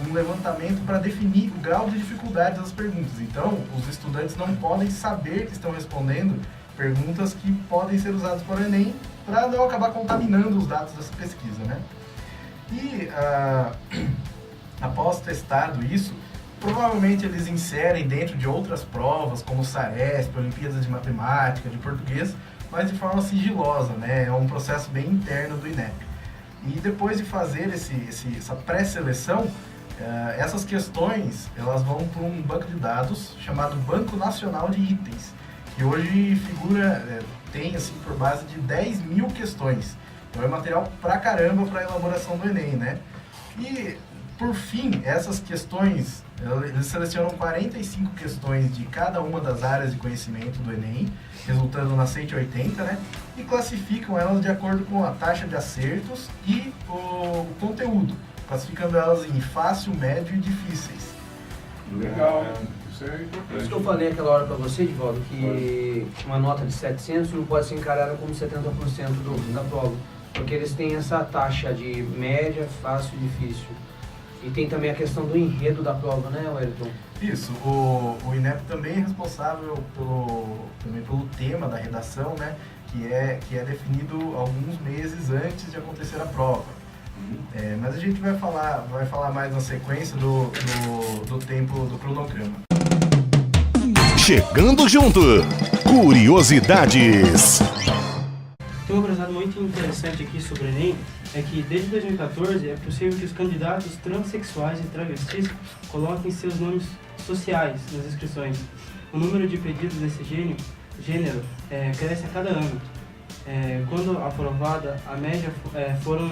um levantamento para definir o grau de dificuldade das perguntas. Então, os estudantes não podem saber que estão respondendo perguntas que podem ser usadas para o Enem, para não acabar contaminando os dados dessa pesquisa, né? E após testado isso, provavelmente eles inserem dentro de outras provas, como o SAESP, Olimpíadas de Matemática, de Português, mas de forma sigilosa, né? É um processo bem interno do INEP. E depois de fazer essa pré-seleção, essas questões elas vão para um banco de dados chamado Banco Nacional de Itens, que hoje tem assim, por base de 10 mil questões. Então é material pra caramba para a elaboração do Enem, né? E, por fim, essas questões, eles selecionam 45 questões de cada uma das áreas de conhecimento do Enem, resultando nas 180, né? E classificam elas de acordo com a taxa de acertos e o conteúdo, classificando elas em fácil, médio e difíceis. Legal, isso é importante. Por isso que eu falei aquela hora para você, Edivaldo, que uma nota de 700 não pode ser encarada como 70% da prova, porque eles têm essa taxa de média, fácil e difícil. E tem também a questão do enredo da prova, né, Wellington? Isso, o INEP também é responsável pelo tema da redação, né, que é definido alguns meses antes de acontecer a prova. Mas a gente vai falar mais na sequência do tempo do cronograma. Chegando junto, curiosidades. Tem uma curiosidade muito interessante aqui sobre o Enem, é que desde 2014 é possível que os candidatos transexuais e travestis coloquem seus nomes sociais nas inscrições. O número de pedidos desse gênero cresce a cada ano. Quando aprovada, a média foram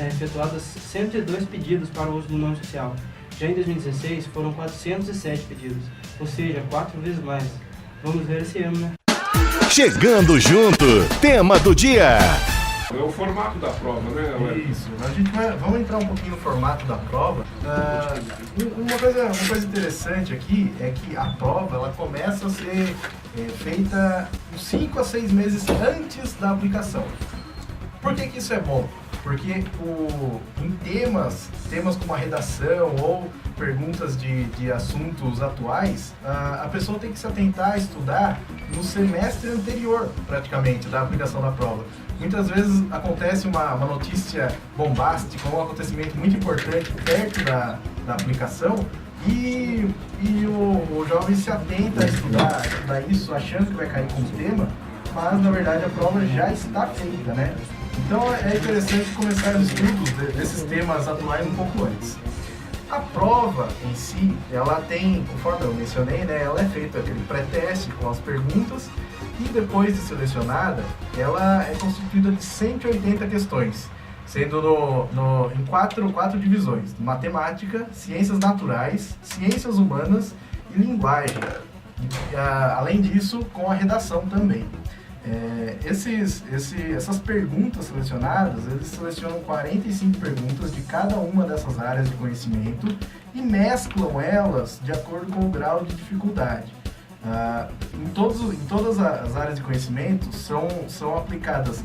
efetuadas 102 pedidos para o uso do nome social. Já em 2016 foram 407 pedidos, ou seja, 4 vezes mais. Vamos ver esse ano, né? Chegando junto, tema do dia. É o formato da prova, né, Wellington? Isso, vamos entrar um pouquinho no formato da prova. Uma coisa interessante aqui é que a prova ela começa a ser feita 5 a 6 meses antes da aplicação. Por que isso é bom? Porque em temas como a redação ou perguntas de assuntos atuais, a pessoa tem que se atentar a estudar no semestre anterior, praticamente, da aplicação da prova. Muitas vezes acontece uma notícia bombástica, um acontecimento muito importante perto da aplicação e o jovem se atenta a estudar isso achando que vai cair com o tema mas na verdade a prova já está feita, né? Então é interessante começar os estudos desses temas atuais um pouco antes. A prova em si, ela tem, conforme eu mencionei, né, ela é feita aquele pré-teste com as perguntas e depois de selecionada, ela é constituída de 180 questões, sendo em quatro divisões: matemática, ciências naturais, ciências humanas e linguagem. Além disso, com a redação também. Essas perguntas selecionadas, eles selecionam 45 perguntas de cada uma dessas áreas de conhecimento e mesclam elas de acordo com o grau de dificuldade. Em todas as áreas de conhecimento são aplicadas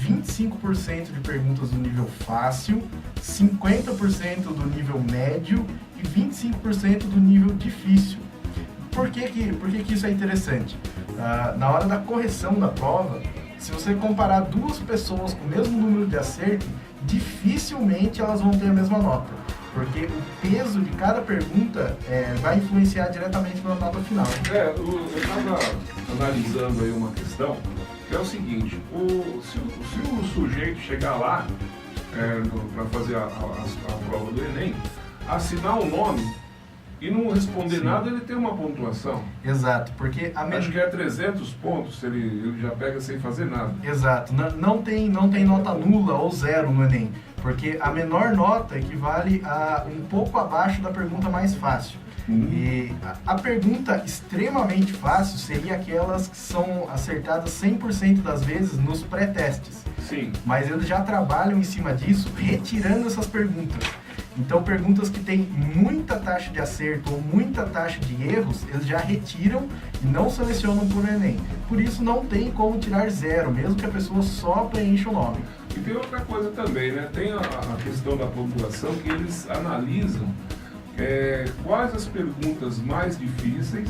25% de perguntas do nível fácil, 50% do nível médio e 25% do nível difícil. Por que isso é interessante? Na hora da correção da prova, se você comparar duas pessoas com o mesmo número de acerto, dificilmente elas vão ter a mesma nota, porque o peso de cada pergunta vai influenciar diretamente na nota final. Eu estava analisando aí uma questão, que é o seguinte: se o sujeito chegar lá para fazer a prova do Enem, assinar o nome e não responder nada, ele tem uma pontuação. Exato, porque acho que é 300 pontos se ele já pega sem fazer nada. Exato, não tem nota nula ou zero no Enem, porque a menor nota equivale a um pouco abaixo da pergunta mais fácil. E a pergunta extremamente fácil seria aquelas que são acertadas 100% das vezes nos pré-testes. Sim. Mas eles já trabalham em cima disso, retirando essas perguntas. Então, perguntas que têm muita taxa de acerto ou muita taxa de erros, eles já retiram e não selecionam por Enem. Por isso, não tem como tirar zero, mesmo que a pessoa só preencha o nome. E tem outra coisa também, né? Tem a questão da pontuação, que eles analisam quais as perguntas mais difíceis,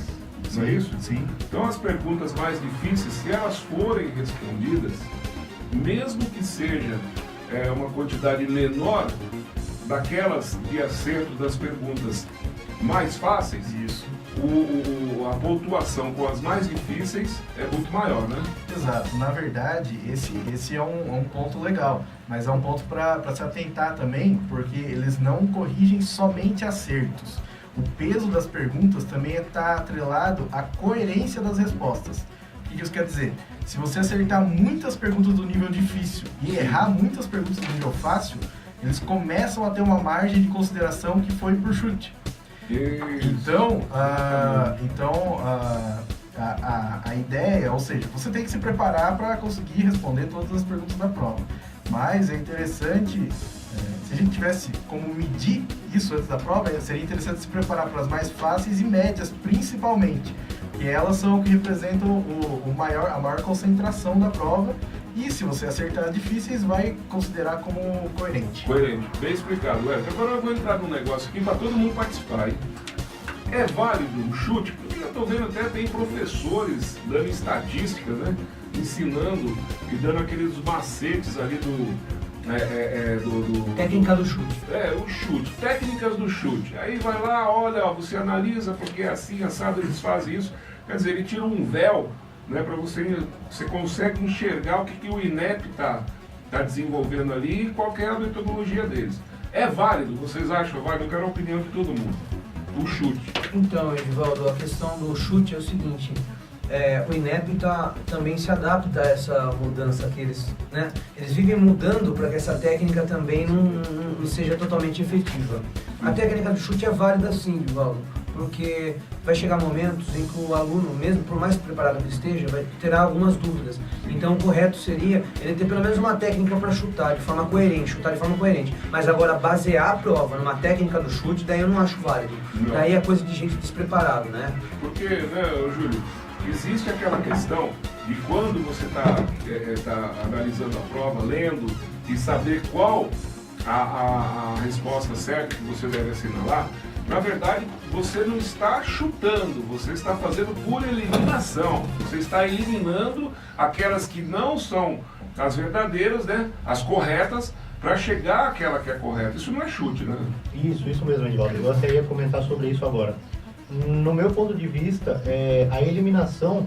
não é isso? Sim. Então, as perguntas mais difíceis, se elas forem respondidas, mesmo que seja uma quantidade menor daquelas de acerto das perguntas mais fáceis, a pontuação com as mais difíceis é muito maior, né? Exato. Na verdade, esse é um ponto legal, mas é um ponto para se atentar também, porque eles não corrigem somente acertos. O peso das perguntas também está atrelado à coerência das respostas. O que isso quer dizer? Se você acertar muitas perguntas do nível difícil e errar muitas perguntas do nível fácil, eles começam a ter uma margem de consideração que foi por chute. Então, a ideia, ou seja, você tem que se preparar para conseguir responder todas as perguntas da prova. Mas é interessante, se a gente tivesse como medir isso antes da prova, seria interessante se preparar para as mais fáceis e médias, principalmente, porque elas são o que representam a maior concentração da prova. E se você acertar as difíceis, vai considerar como coerente. Coerente, bem explicado. Agora eu vou entrar num negócio aqui para todo mundo participar, hein? É válido um chute? Porque eu estou vendo até tem professores dando estatísticas, né? Ensinando e dando aqueles macetes ali técnica do chute. O chute, técnicas do chute. Aí vai lá, olha, você analisa porque é assim, assado, eles fazem isso. Quer dizer, ele tira um véu, né, para você consegue enxergar o que o INEP está desenvolvendo ali e qual é a metodologia deles. É válido? Vocês acham válido? Eu quero a opinião de todo mundo. O chute. Então, Edivaldo, a questão do chute é o seguinte: o INEP também se adapta a essa mudança que eles vivem mudando para que essa técnica também não seja totalmente efetiva. A técnica do chute é válida sim, Edivaldo, porque vai chegar momentos em que o aluno, mesmo por mais preparado que esteja, terá algumas dúvidas. Então, o correto seria ele ter pelo menos uma técnica para chutar de forma coerente, Mas agora, basear a prova numa técnica do chute, daí eu não acho válido. Não. Daí é coisa de gente despreparada, né? Porque, Júlio, existe aquela questão de quando você está analisando a prova, lendo e saber qual a resposta certa que você deve assinalar. Na verdade, você não está chutando, você está fazendo por eliminação. Você está eliminando aquelas que não são as verdadeiras, né? As corretas, para chegar àquela que é correta. Isso não é chute, né? Isso mesmo, Edivaldo. Eu gostaria de comentar sobre isso agora. No meu ponto de vista, a eliminação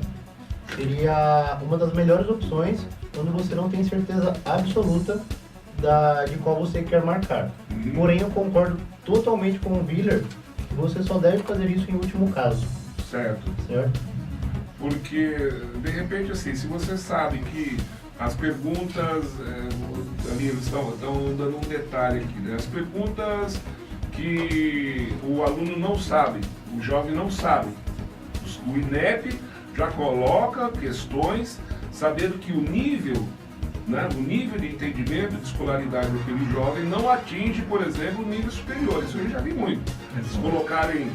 seria uma das melhores opções quando você não tem certeza absoluta de qual você quer marcar. Porém, eu concordo totalmente com o Willer que você só deve fazer isso em último caso. Certo. Certo? Porque, de repente, assim, se você sabe que as perguntas, ali eles estão dando um detalhe aqui, né? As perguntas que o aluno não sabe, o jovem não sabe. O INEP já coloca questões, sabendo que o nível, né, o nível de entendimento, de escolaridade daquele jovem não atinge, por exemplo, o nível superior. Isso eu já vi muito. Eles colocarem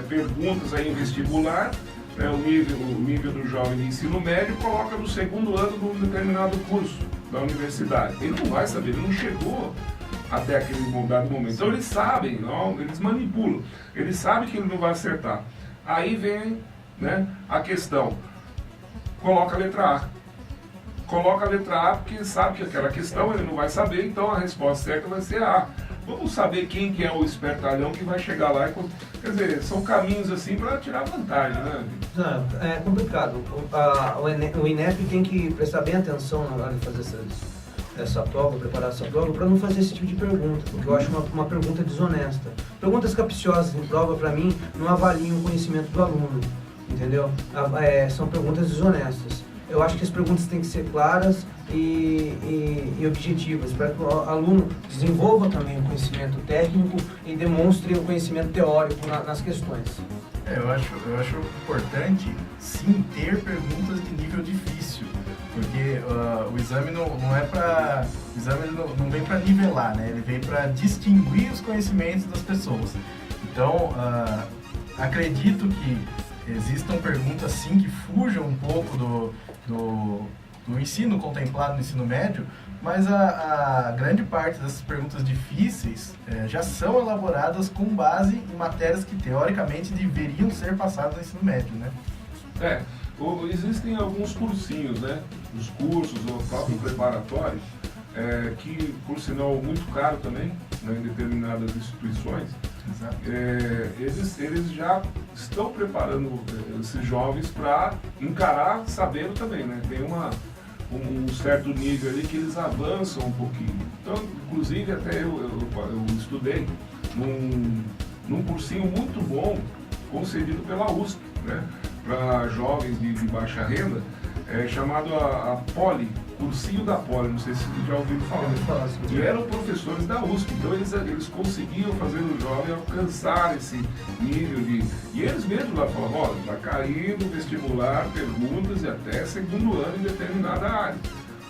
perguntas aí em vestibular, né, o nível do jovem de ensino médio, coloca no segundo ano de um determinado curso da universidade. Ele não vai saber, ele não chegou até aquele dado momento. Então eles sabem, não, eles manipulam, eles sabem que ele não vai acertar. Aí vem, né, a questão, coloca a letra A. Coloca a letra A porque sabe que aquela questão ele não vai saber, então a resposta certa vai ser A. Vamos saber quem que é o espertalhão que vai chegar lá e... Quer dizer, são caminhos assim para tirar vantagem, né? Não, é complicado. O INEP tem que prestar bem atenção na hora de fazer essa prova, preparar essa prova, para não fazer esse tipo de pergunta, porque eu acho uma pergunta desonesta. Perguntas capciosas em prova, para mim, não avaliam o conhecimento do aluno, entendeu? São perguntas desonestas. Eu acho que as perguntas têm que ser claras e objetivas, para que o aluno desenvolva também o conhecimento técnico e demonstre o conhecimento teórico nas questões. Eu acho importante, sim, ter perguntas de nível difícil, porque o exame o exame não vem para nivelar, né? Ele vem para distinguir os conhecimentos das pessoas. Então, acredito que existam perguntas, sim, que fujam um pouco do ensino contemplado no ensino médio, mas a grande parte dessas perguntas difíceis já são elaboradas com base em matérias que teoricamente deveriam ser passadas no ensino médio, né? Existem alguns cursinhos, né? Os cursos, o próprio preparatório, que por sinal muito caro também, né, em determinadas instituições. Eles já estão preparando esses jovens para encarar sabendo também, né? Tem um certo nível ali que eles avançam um pouquinho. Então, inclusive, até eu estudei num cursinho muito bom, concedido pela USP, né? Para jovens de baixa renda, chamado a Poli, Cursinho da Poli, não sei se vocês já ouviram falar. E eram professores da USP, então eles conseguiam fazer o jovem alcançar esse nível de... E eles mesmos lá falavam, olha, está caindo vestibular, perguntas e até segundo ano em determinada área.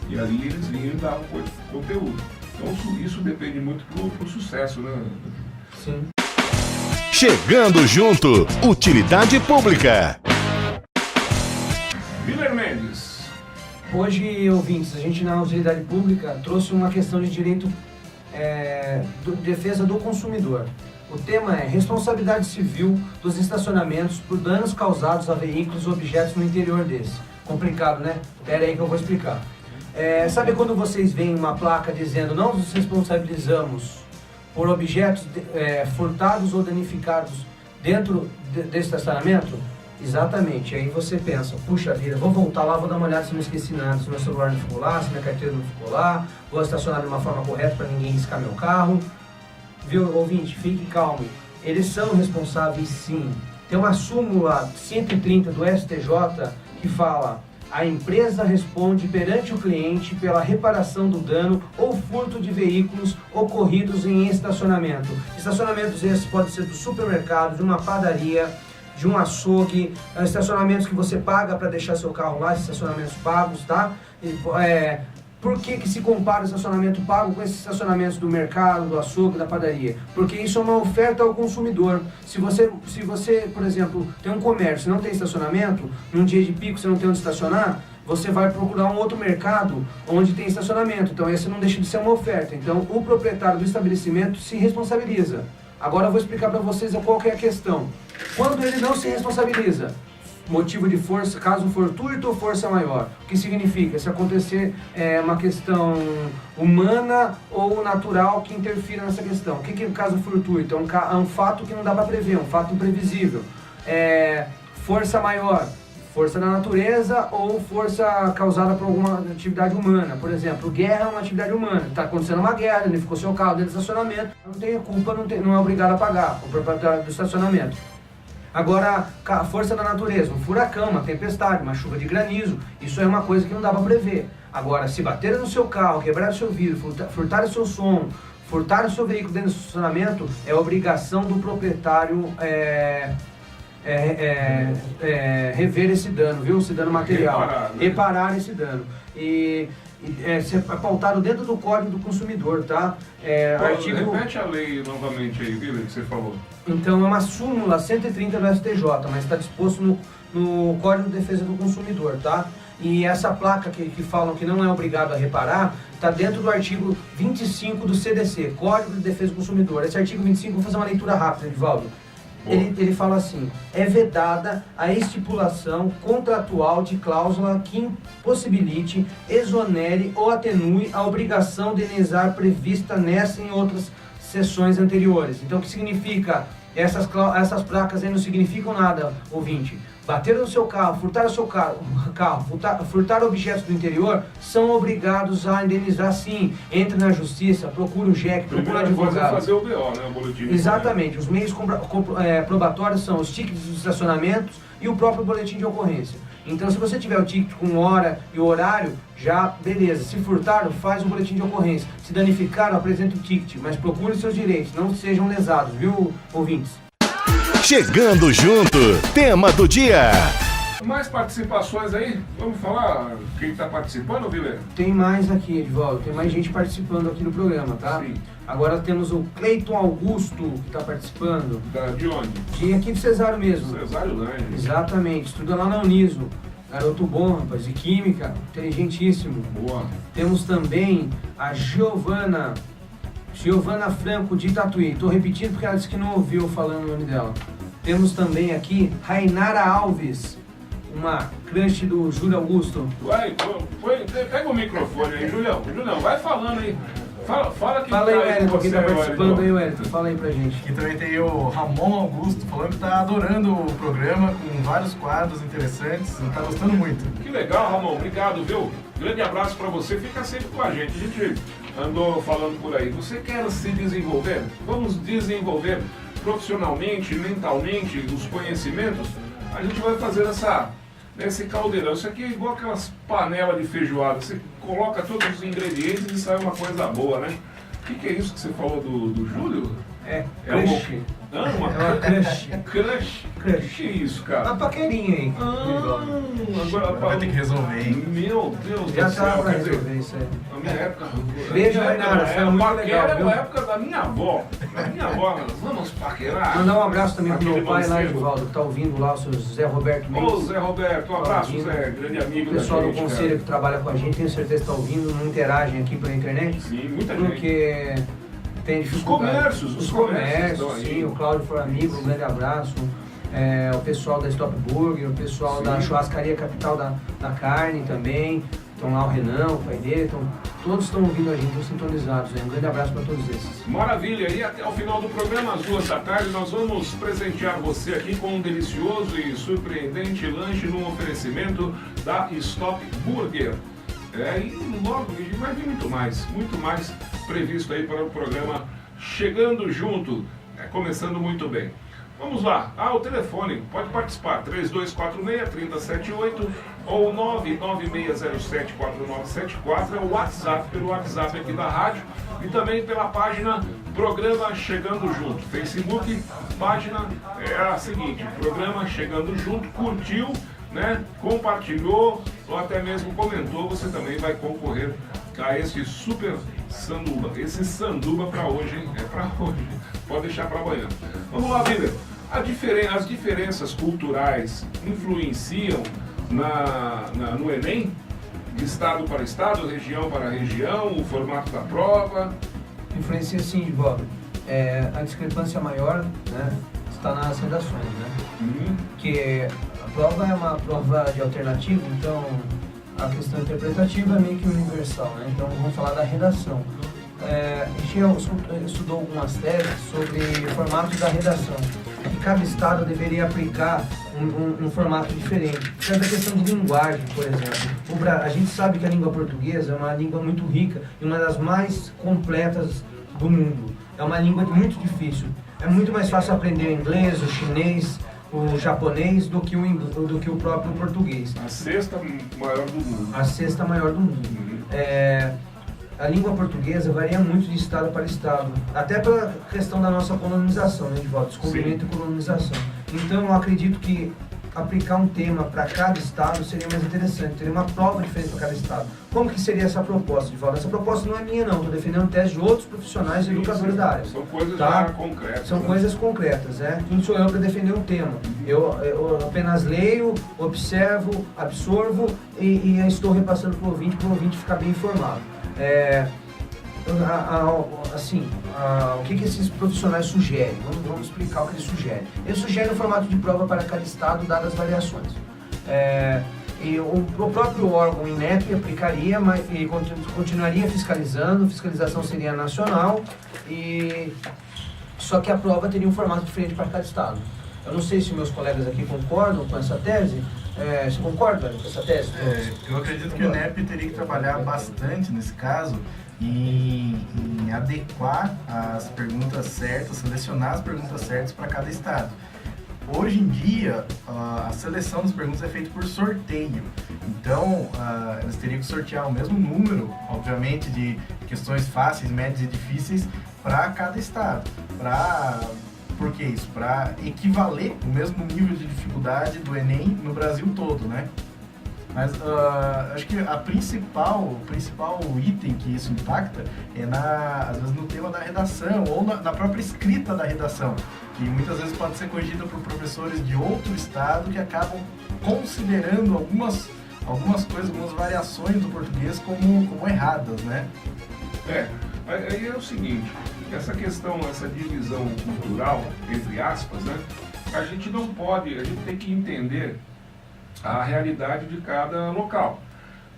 E ali eles vinham e davam conteúdo. Então isso depende muito pro sucesso, né? Sim. Chegando junto, Utilidade Pública. Willer Mendes. Hoje, ouvintes, a gente na utilidade pública trouxe uma questão de direito, defesa do consumidor. O tema é responsabilidade civil dos estacionamentos por danos causados a veículos e objetos no interior desse. Complicado, né? Pera aí que eu vou explicar. Sabe quando vocês veem uma placa dizendo não nos responsabilizamos por objetos furtados ou danificados dentro desse estacionamento? Exatamente, aí você pensa, puxa vida, vou voltar lá, vou dar uma olhada se não esqueci nada, se meu celular não ficou lá, se minha carteira não ficou lá, vou estacionar de uma forma correta para ninguém riscar meu carro. Viu, ouvinte, fique calmo, eles são responsáveis sim. Tem uma súmula 130 do STJ que fala: a empresa responde perante o cliente pela reparação do dano ou furto de veículos ocorridos em estacionamento. Estacionamentos esses podem ser do supermercado, de uma padaria, de um açougue, estacionamentos que você paga para deixar seu carro lá, estacionamentos pagos, tá? Por que se compara o estacionamento pago com esses estacionamentos do mercado, do açougue, da padaria? Porque isso é uma oferta ao consumidor. Se você, por exemplo, tem um comércio e não tem estacionamento, num dia de pico você não tem onde estacionar, você vai procurar um outro mercado onde tem estacionamento. Então esse não deixa de ser uma oferta. Então o proprietário do estabelecimento se responsabiliza. Agora eu vou explicar para vocês qual que é a questão. Quando ele não se responsabiliza, motivo de força, caso fortuito ou força maior. O que significa? Se acontecer uma questão humana ou natural que interfira nessa questão. O que é um caso fortuito? É um fato que não dá para prever, um fato imprevisível. Força maior. força da natureza ou força causada por alguma atividade humana. Por exemplo, guerra é uma atividade humana. Está acontecendo uma guerra, ele ficou seu carro dentro do estacionamento, não tem culpa, não é obrigado a pagar o proprietário do estacionamento. Agora, a força da natureza, um furacão, uma tempestade, uma chuva de granizo, isso é uma coisa que não dá para prever. Agora, se bater no seu carro, quebrar o seu vidro, furtar o seu som, furtar o seu veículo dentro do estacionamento, é obrigação do proprietário rever esse dano, viu? Esse dano material. Reparar esse dano. E é pautado dentro do Código do Consumidor, tá? Repete a lei novamente aí, viu, que você falou. Então é uma súmula 130 do STJ, mas está disposto no Código de Defesa do Consumidor, tá? E essa placa que falam que não é obrigado a reparar, está dentro do artigo 25 do CDC, Código de Defesa do Consumidor. Esse artigo 25, vou fazer uma leitura rápida, Edivaldo. Ele fala assim: é vedada a estipulação contratual de cláusula que impossibilite, exonere ou atenue a obrigação de indenizar prevista nessa e em outras seções anteriores. Então, o que significa? Essas placas aí não significam nada, ouvinte. Bater no seu carro, furtar o seu carro, furtar objetos do interior, são obrigados a indenizar sim. Entre na justiça, procure o JEC, procure o advogado. Fazer o BO, né? O boletim. Exatamente. Os meios probatórios são os tickets dos estacionamentos e o próprio boletim de ocorrência. Então, se você tiver o ticket com hora e horário, já beleza. Se furtaram, faz o boletim de ocorrência. Se danificaram, apresenta o ticket, mas procure seus direitos, não sejam lesados, viu, ouvintes? Chegando junto, tema do dia. Mais participações aí? Vamos falar quem está participando, Viler? Tem mais aqui, Edvaldo, tem mais gente participando aqui no programa, tá? Sim. Agora temos o Cleiton Augusto, que está participando. De onde? De aqui de Cesário mesmo. Cesário Lange. Exatamente, estuda lá na Uniso. Garoto bom, rapaz, de química, inteligentíssimo. Boa. Temos também a Giovana Franco de Tatuí. Estou repetindo porque ela disse que não ouviu falando o nome dela. Temos também aqui Rainara Alves, uma crush do Júlio Augusto. Pega o microfone aí, Julião. Julião, vai falando aí. Fala aí, Wellington, quem tá participando aí, Wellington. Fala aí pra gente. Aqui também tem o Ramon Augusto, falando que tá adorando o programa, com vários quadros interessantes, tá gostando muito. Que legal, Ramon. Obrigado, viu? Grande abraço pra você. Fica sempre com a gente. A gente andou falando por aí. Você quer se desenvolver? Vamos desenvolver profissionalmente, mentalmente, os conhecimentos? A gente vai fazer esse caldeirão. Isso aqui é igual aquelas panelas de feijoada. Você coloca todos os ingredientes e sai uma coisa boa, né? O que é isso que você falou do Júlio? Crush. Uma crush. Crush? Que é isso, cara? Uma paquerinha aí. Agora vai ter que resolver, hein? Meu Deus já do céu. Já tá pra resolver isso aí. Na minha época... Beijo, Rainara. Foi muito legal, era a época da minha avó. Vamos paquerar. Mandar um abraço também pro meu pai lá, Edivaldo, que tá ouvindo lá, o seu Zé Roberto Mendes. Ô, Zé Roberto, um abraço, Zé. Grande amigo da gente. O pessoal do conselho que trabalha com a gente, tenho certeza que tá ouvindo, não interagem aqui pela internet. Sim, muita gente. Porque tem dificuldade. Os comércios, sim, o Cláudio foi amigo, um grande abraço. O pessoal da Stop Burger, o pessoal da Churrascaria Capital da Carne também. Estão lá o Renan, o pai dele, todos estão ouvindo a gente, estão sintonizados. Um grande abraço para todos esses. Maravilha, e até o final do programa, às 2 da tarde, nós vamos presentear você aqui com um delicioso e surpreendente lanche no oferecimento da Stop Burger. E logo vai vir muito mais previsto aí para o programa Chegando Junto, começando muito bem. Vamos lá, o telefone, pode participar, 3246-3078 ou 99607-4974, é o WhatsApp, pelo WhatsApp aqui da rádio e também pela página Programa Chegando Junto, Facebook, página é a seguinte, Programa Chegando Junto, curtiu, né, compartilhou ou até mesmo comentou, você também vai concorrer a esse super sanduba. Esse sanduba para hoje, hein? É para hoje. Pode deixar para amanhã. Vamos lá, Vitor. As diferenças culturais influenciam no Enem? De estado para estado, região para região, o formato da prova? Influencia sim, Bob. A discrepância maior, né, está nas redações, né? Que a prova é uma prova de alternativa, então a questão interpretativa é meio que universal, né? Então vamos falar da redação. A gente estudou algumas teses sobre o formato da redação. E cada estado deveria aplicar um formato diferente. Por causa da questão de linguagem, por exemplo. A gente sabe que a língua portuguesa é uma língua muito rica e uma das mais completas do mundo. É uma língua muito difícil. É muito mais fácil aprender o inglês, o chinês, o japonês do que o próprio português. A sexta maior do mundo. A sexta maior do mundo. A língua portuguesa varia muito de estado para estado, até pela questão da nossa colonização, né, Edivaldo? Descobrimento e colonização. Então eu acredito que aplicar um tema para cada estado seria mais interessante, teria uma prova diferente para cada estado. Como que seria essa proposta, Edivaldo? Essa proposta não é minha não, estou defendendo tese de outros profissionais e educadores da área. São coisas tá? já concretas. São coisas concretas, né? Quem sou eu para defender um tema? Eu apenas leio, observo, absorvo e estou repassando para o ouvinte ficar bem informado. O que esses profissionais sugerem? Vamos explicar o que eles sugerem. Eles sugerem um formato de prova para cada estado, dadas as variações. E o próprio órgão INEP aplicaria, mas e continuaria fiscalizando, fiscalização seria nacional, só que a prova teria um formato diferente para cada estado. Eu não sei se meus colegas aqui concordam com essa tese. Você concorda com essa tese? Eu acredito que o INEP teria que trabalhar bastante nesse caso em adequar as perguntas certas, selecionar as perguntas certas para cada estado. Hoje em dia, a seleção das perguntas é feita por sorteio, então eles teriam que sortear o mesmo número, obviamente, de questões fáceis, médias e difíceis para cada estado. Por que isso? Para equivaler o mesmo nível de dificuldade do Enem no Brasil todo, né? Mas acho que o principal item que isso impacta é, às vezes, no tema da redação ou na própria escrita da redação, que muitas vezes pode ser corrigida por professores de outro estado que acabam considerando algumas coisas, algumas variações do português como erradas, né? Aí é o seguinte, essa questão, essa divisão cultural, entre aspas, né? A gente tem que entender a realidade de cada local.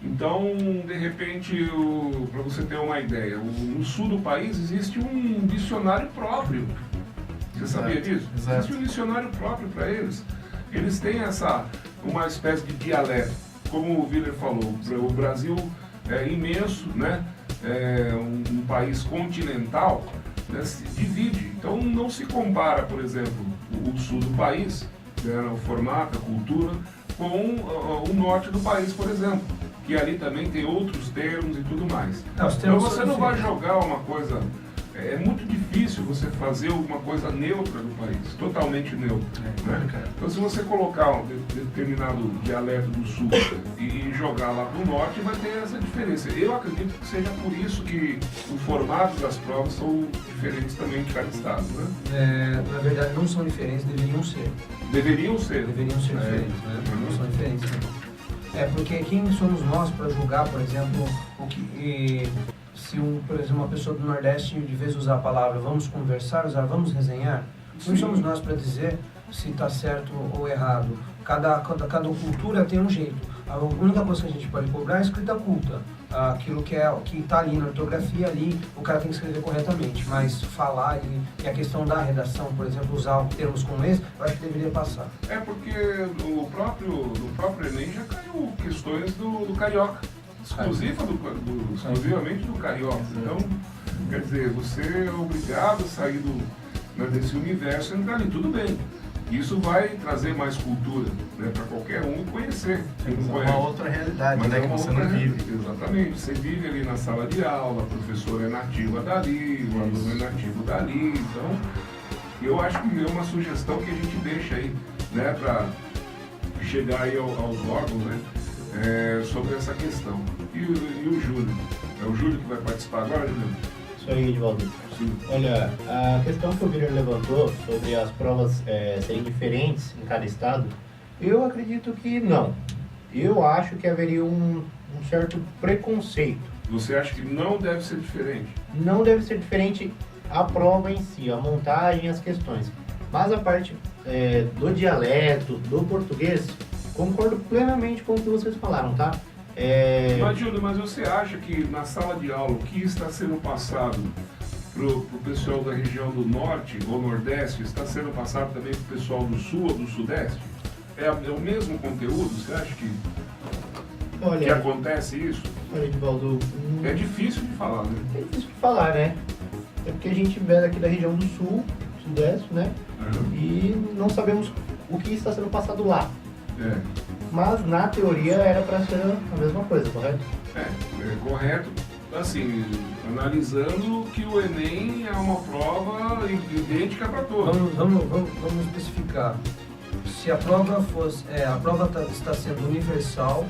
Então, de repente, para você ter uma ideia, no sul do país existe um dicionário próprio. Você sabia disso? Exato. Existe um dicionário próprio para eles. Eles têm uma espécie de dialeto. Como o Willer falou, o Brasil é imenso, né? É um país continental, né? Se divide. Então, não se compara, por exemplo, o sul do país, né? O formato, a cultura, com o norte do país, por exemplo, que ali também tem outros termos e tudo mais. Então você não vai jogar uma coisa... É muito difícil você fazer alguma coisa neutra no país, totalmente neutra. Né? Então se você colocar um determinado dialeto do sul e jogar lá para o norte, vai ter essa diferença. Eu acredito que seja por isso que o formato das provas são diferentes também de cada estado. Né? Na verdade não são diferentes, deveriam ser. Deveriam ser Diferentes, né? Não são diferentes. Porque quem somos nós para julgar, por exemplo, se por exemplo, uma pessoa do Nordeste, de vez usar a palavra vamos conversar, usar vamos resenhar, não somos nós para dizer se está certo ou errado. Cada cultura tem um jeito. A única coisa que a gente pode cobrar é a escrita culta. Aquilo que está ali na ortografia, ali o cara tem que escrever corretamente. Mas falar e a questão da redação, por exemplo, usar termos como esse, eu acho que deveria passar. Porque no próprio Enem já caiu questões do carioca. Exclusivamente do carioca. Então, quer dizer, você é obrigado a sair desse universo e entrar ali. Tudo bem. Isso vai trazer mais cultura, né, para qualquer um conhecer. Uma outra realidade, mas né, que você não vive. Exatamente. Você vive ali na sala de aula, a professora é nativa dali, o aluno é nativo dali. Então, eu acho que é uma sugestão que a gente deixa aí, né, para chegar aí aos órgãos, né, sobre essa questão. E o Júlio? É o Júlio que vai participar agora, Júlio? Isso aí, Edivaldo. Olha, a questão que o Willer levantou sobre as provas serem diferentes em cada estado, eu acredito que não. Eu acho que haveria um certo preconceito. Você acha que não deve ser diferente? Não deve ser diferente a prova em si, a montagem, as questões. Mas a parte do dialeto, do português, concordo plenamente com o que vocês falaram, tá? Mas, Júlio, você acha que na sala de aula o que está sendo passado pro pessoal da região do norte ou nordeste, está sendo passado também pro pessoal do sul ou do sudeste? É o mesmo conteúdo? Você acha que Olha, acontece isso? olha, Edivaldo, É difícil de falar, né? é difícil de falar, né? É porque a gente vem aqui da região do sul, sudeste, né? E não sabemos o que está sendo passado lá. É, Mas na teoria era para ser a mesma coisa, correto? é correto. Assim, analisando que o Enem é uma prova idêntica para todos. Vamos especificar. Se a prova fosse, a prova está sendo universal,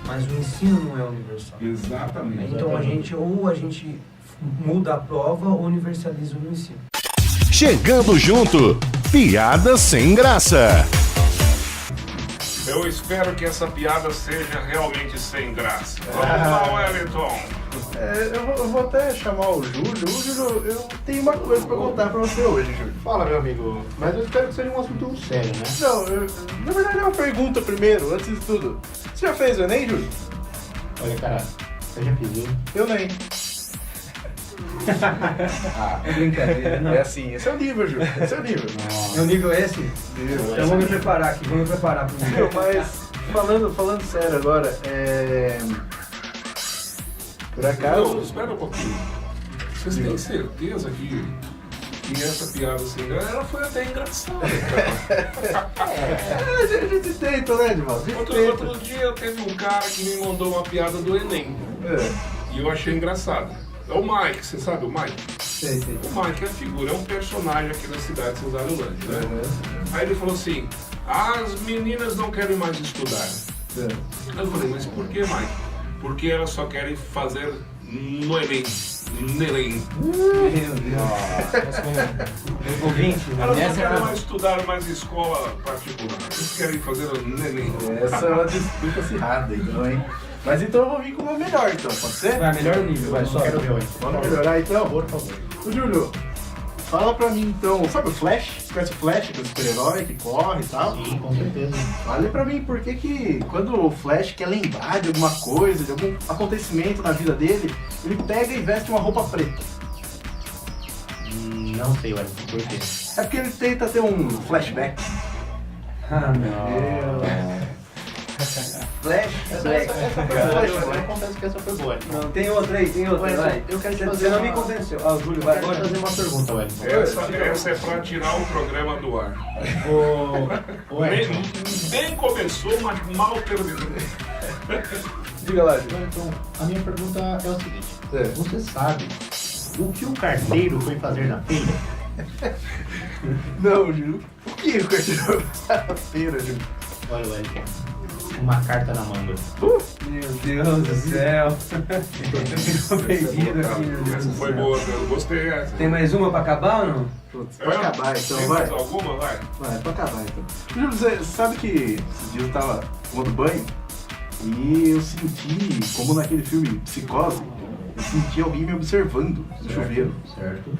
mas o ensino não é universal. Exatamente. Então a gente muda a prova ou universaliza o ensino. Chegando junto, piada sem graça. Eu espero que essa piada seja realmente sem graça. Vamos lá, Wellington. Eu vou até chamar o Júlio. O Júlio, eu tenho uma coisa pra contar pra você hoje, Júlio. Fala, meu amigo. Mas eu espero que seja um assunto sério, né? Não, na verdade é uma pergunta primeiro, antes de tudo. Você já fez o Enem, Júlio? Olha, cara, eu já fiz, viu? Eu nem. É brincadeira, não. É assim, esse é o nível, Júlio. Esse é o nível. É o nível esse? Então vamos me preparar aqui, vamos me preparar para o Meu, mas falando sério agora, por Não, acaso. espera um pouquinho. Vocês têm certeza que essa piada sem graça, ela foi até engraçada, cara. A gente tenta, né, Edvaldo? A gente tenta. Outro dia teve um cara que me mandou uma piada do Enem. E eu achei engraçado. É o Mike, você sabe o Mike? Sei. O Mike é figura, é um personagem aqui da cidade de Cesarolândia, né? Aí ele falou assim, as meninas não querem mais estudar. Aí eu falei, mas por que, Mike? Porque elas só querem fazer no Enem. No Enem. Meu Deus. Ouvinte, Elas não essa querem mais estudar mais escola particular. Eles querem fazer no Enem. Essa é uma disputa acirrada, então, hein? Mas então eu vou vir com uma melhor, então, pode ser? vai melhor nível, vai só. Quero ver, ué. Vamos melhorar, então? Por favor. Ô, Júlio, fala pra mim, então, sabe o Flash? Você conhece o Flash, que é o super-herói que corre e tal? Sim, com certeza. Fale pra mim por que quando o Flash quer lembrar de alguma coisa, de algum acontecimento na vida dele, ele pega e veste uma roupa preta. Não sei, ué, por quê? É porque ele tenta ter um flashback. Ah, meu Deus. Flash? Essa foi boa, eu confesso que essa foi boa. Não, tem outra aí, tem outra, vai. Eu quero te fazer Você não me uma- convenceu. Ah, o Júlio, Eu vai quero te agora. fazer uma pergunta, Wellington. Essa é pra tirar o programa do ar. Ô, Wellington, Bem começou, mas mal terminou. Diga lá, Júlio. Wellington, a minha pergunta é o seguinte. É. Você sabe o que o carteiro foi fazer na feira? Não, Júlio. O que o carteiro vai na feira, Júlio? Olha, Wellington, uma carta na manga. Meu Deus do céu. Ficou perdido aqui, meu Deus Essa do foi céu. boa, eu gostei dessa. Tem mais uma pra acabar ou não? Putz, pode acabar então, Tem vai. mais alguma? Vai. Vai, pode acabar então. Júlio, você sabe que esses dias eu tava tomando banho e eu senti, como naquele filme Psicose, eu senti alguém me observando no chuveiro. Certo.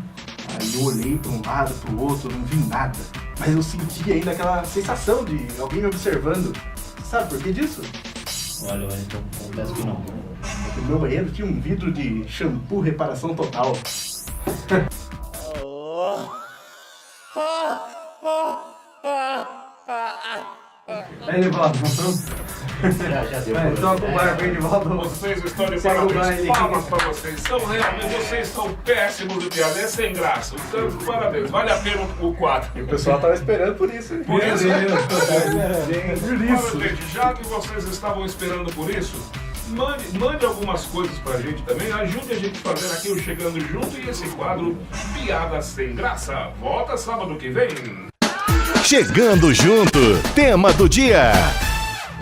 Aí eu olhei pra um lado, pro outro, não vi nada. Mas eu senti ainda aquela sensação de alguém me observando. Sabe por que disso? Olha, Wellington, confesso que não. Porque no meu banheiro tinha um vidro de shampoo reparação total. Aí ele volta. Já deu. Vai, toca o barco aí de volta. Vocês estão de Segue o parabéns. baile. Palmas pra vocês. Vocês são péssimos de piada. É sem graça. Então, parabéns. Vale a pena o 4. E o pessoal tava esperando por isso, hein? Por isso, Por isso. Olha, gente, já que vocês estavam esperando por isso, mande algumas coisas pra gente também. Ajude a gente a fazer aqui o Chegando Junto e esse quadro Piada Sem Graça. Volta sábado que vem. Chegando junto, tema do dia.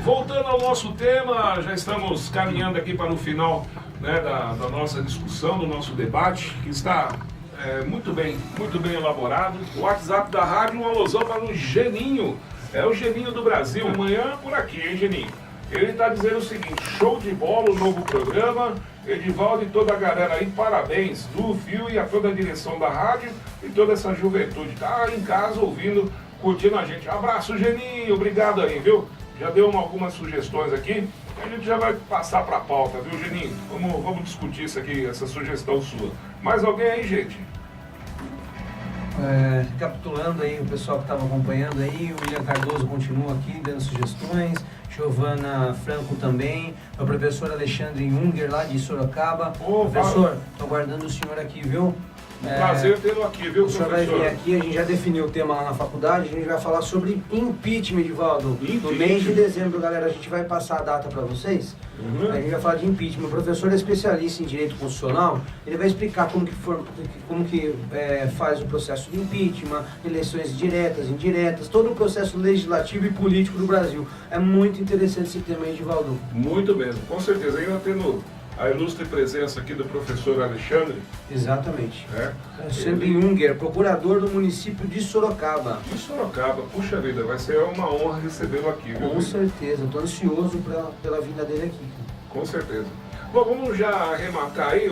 Voltando ao nosso tema, já estamos caminhando aqui para o final, né, da nossa discussão, do nosso debate, que está muito bem elaborado. O WhatsApp da rádio, um alusão para o Geninho, é o Geninho do Brasil. Amanhã por aqui, hein, Geninho? Ele está dizendo o seguinte: show de bola, o novo programa. Edivaldo e toda a galera aí, parabéns do Fio e a toda a direção da rádio e toda essa juventude. Tá em casa ouvindo, curtindo a gente. Abraço, Geninho, obrigado aí, viu? Já deu algumas sugestões aqui, a gente já vai passar para a pauta, viu, Geninho? Vamos discutir isso aqui, essa sugestão sua. Mais alguém aí, gente? Recapitulando aí, o pessoal que estava acompanhando aí, o William Cardoso continua aqui dando sugestões, Giovana Franco também, o professor Alexandre Unger lá de Sorocaba. Professor, estou aguardando o senhor aqui, viu? Prazer tê-lo aqui, viu, o senhor professor? vai vir aqui, a gente já definiu o tema lá na faculdade, a gente vai falar sobre impeachment, Edivaldo. No mês de dezembro, galera, a gente vai passar a data para vocês. A gente vai falar de impeachment. O professor é especialista em direito constitucional, ele vai explicar como que faz o processo de impeachment, eleições diretas, indiretas, todo o processo legislativo e político do Brasil. É muito interessante esse tema aí, Edivaldo. Muito mesmo, com certeza. Ainda tendo a ilustre presença aqui do professor Alexandre. Exatamente. Alexandre Unger, procurador do município de Sorocaba. De Sorocaba, puxa vida, vai ser uma honra recebê-lo aqui, viu? Com certeza, estou ansioso pela vinda dele aqui. Com certeza. Bom, vamos já arrematar aí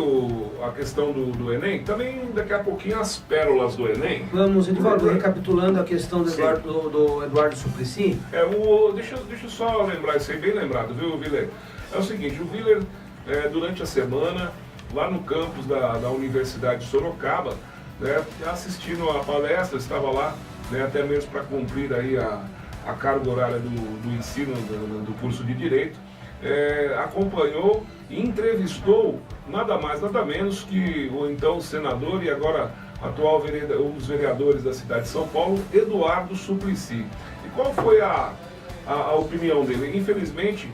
a questão do Enem. Também daqui a pouquinho as pérolas do Enem. Vamos, Edivaldo, recapitulando a questão do Eduardo Suplicy. Deixa eu só lembrar isso aí, bem lembrado, viu, Viller? É o seguinte, o Viller, durante a semana, lá no campus da Universidade de Sorocaba, assistindo a palestra, estava lá, até mesmo para cumprir aí a carga horária do ensino do curso de Direito, acompanhou e entrevistou nada mais, nada menos que o então senador e agora atual um dos vereadores da cidade de São Paulo, Eduardo Suplicy. E qual foi a opinião dele? Infelizmente,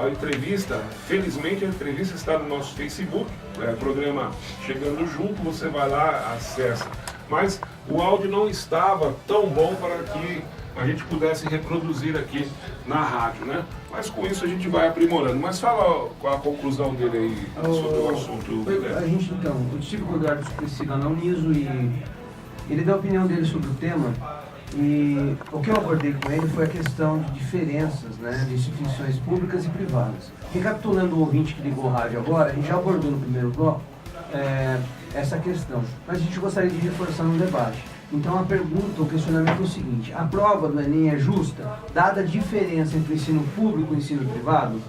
a entrevista, felizmente a entrevista está no nosso Facebook, programa Chegando Junto, você vai lá, acessa. Mas o áudio não estava tão bom para que a gente pudesse reproduzir aqui na rádio, né? Mas com isso a gente vai aprimorando. Mas fala qual a conclusão dele aí sobre o assunto. Eu estive com o Eduardo Suplicy lá na Uniso e ele deu a opinião dele sobre o tema. E o que eu abordei com ele foi a questão de diferenças, de instituições públicas e privadas. Recapitulando o ouvinte que ligou o rádio agora, a gente já abordou no primeiro bloco essa questão, mas a gente gostaria de reforçar no debate. Então a pergunta, o questionamento é o seguinte: a prova do Enem é justa, dada a diferença entre o ensino público e o ensino privado?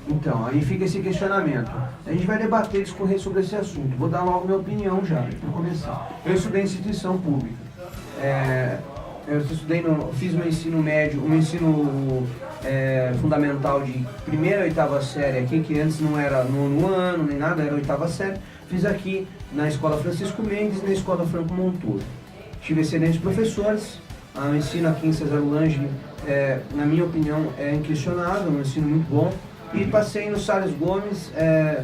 Então, aí fica esse questionamento. A gente vai debater e discorrer sobre esse assunto. Vou dar logo minha opinião já, para começar. Eu estudei em instituição pública. Fiz meu ensino médio, um ensino fundamental de 1ª a 8ª série aqui, que antes não era nono ano, nem nada, era 8ª série. Fiz aqui na Escola Francisco Mendes e na Escola Franco Montoro. Tive excelentes professores. O ensino aqui em Cesar Lange, na minha opinião, é inquestionável, um ensino muito bom. E passei no Salles Gomes,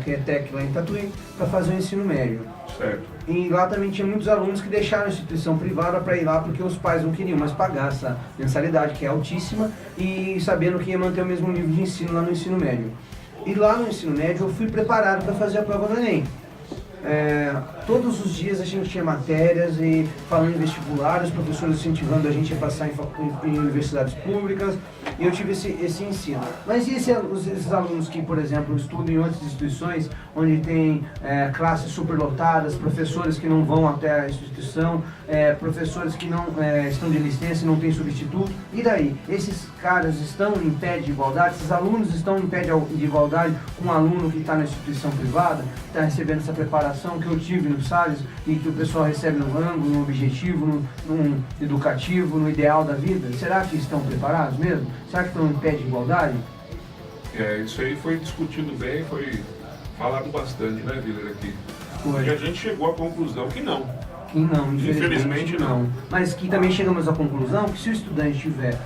que é TEC lá em Tatuí, para fazer o ensino médio. Certo. E lá também tinha muitos alunos que deixaram a instituição privada para ir lá porque os pais não queriam mais pagar essa mensalidade, que é altíssima, e sabendo que ia manter o mesmo nível de ensino lá no ensino médio. E lá no ensino médio eu fui preparado para fazer a prova do Enem. Todos os dias a gente tinha matérias e falando em vestibular, os professores incentivando a gente a passar em universidades públicas, e eu tive esse ensino. Mas e esses alunos que, por exemplo, estudam em outras instituições, onde tem classes superlotadas, professores que não vão até a instituição, professores que não estão de licença e não tem substituto, e daí? Esses caras estão em pé de igualdade? Esses alunos estão em pé de igualdade com um aluno que está na instituição privada, que está recebendo essa preparação que eu tive no Salles e que o pessoal recebe no rango, no objetivo, no educativo, no ideal da vida? Será que estão preparados mesmo? Será que estão em pé de igualdade? Isso aí foi discutido bem, foi falado bastante, né, Viller, aqui. Foi. E a gente chegou à conclusão que não. Que não, Infelizmente não. Mas que também chegamos à conclusão que se o estudante tiver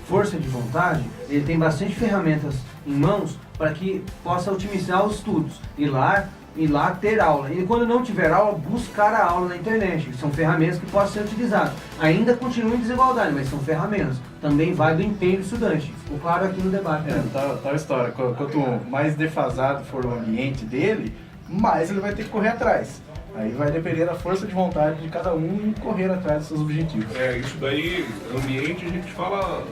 força de vontade, ele tem bastante ferramentas em mãos para que possa otimizar os estudos. Ir lá ter aula. E quando não tiver aula, buscar a aula na internet. Que são ferramentas que possam ser utilizadas. Ainda continua em desigualdade, mas são ferramentas. Também vai do empenho do estudante. Ficou claro aqui no debate. Tal a história. Quanto mais defasado for o ambiente dele, mais ele vai ter que correr atrás. Aí vai depender da força de vontade de cada um em correr atrás dos seus objetivos. Isso daí, ambiente, a gente fala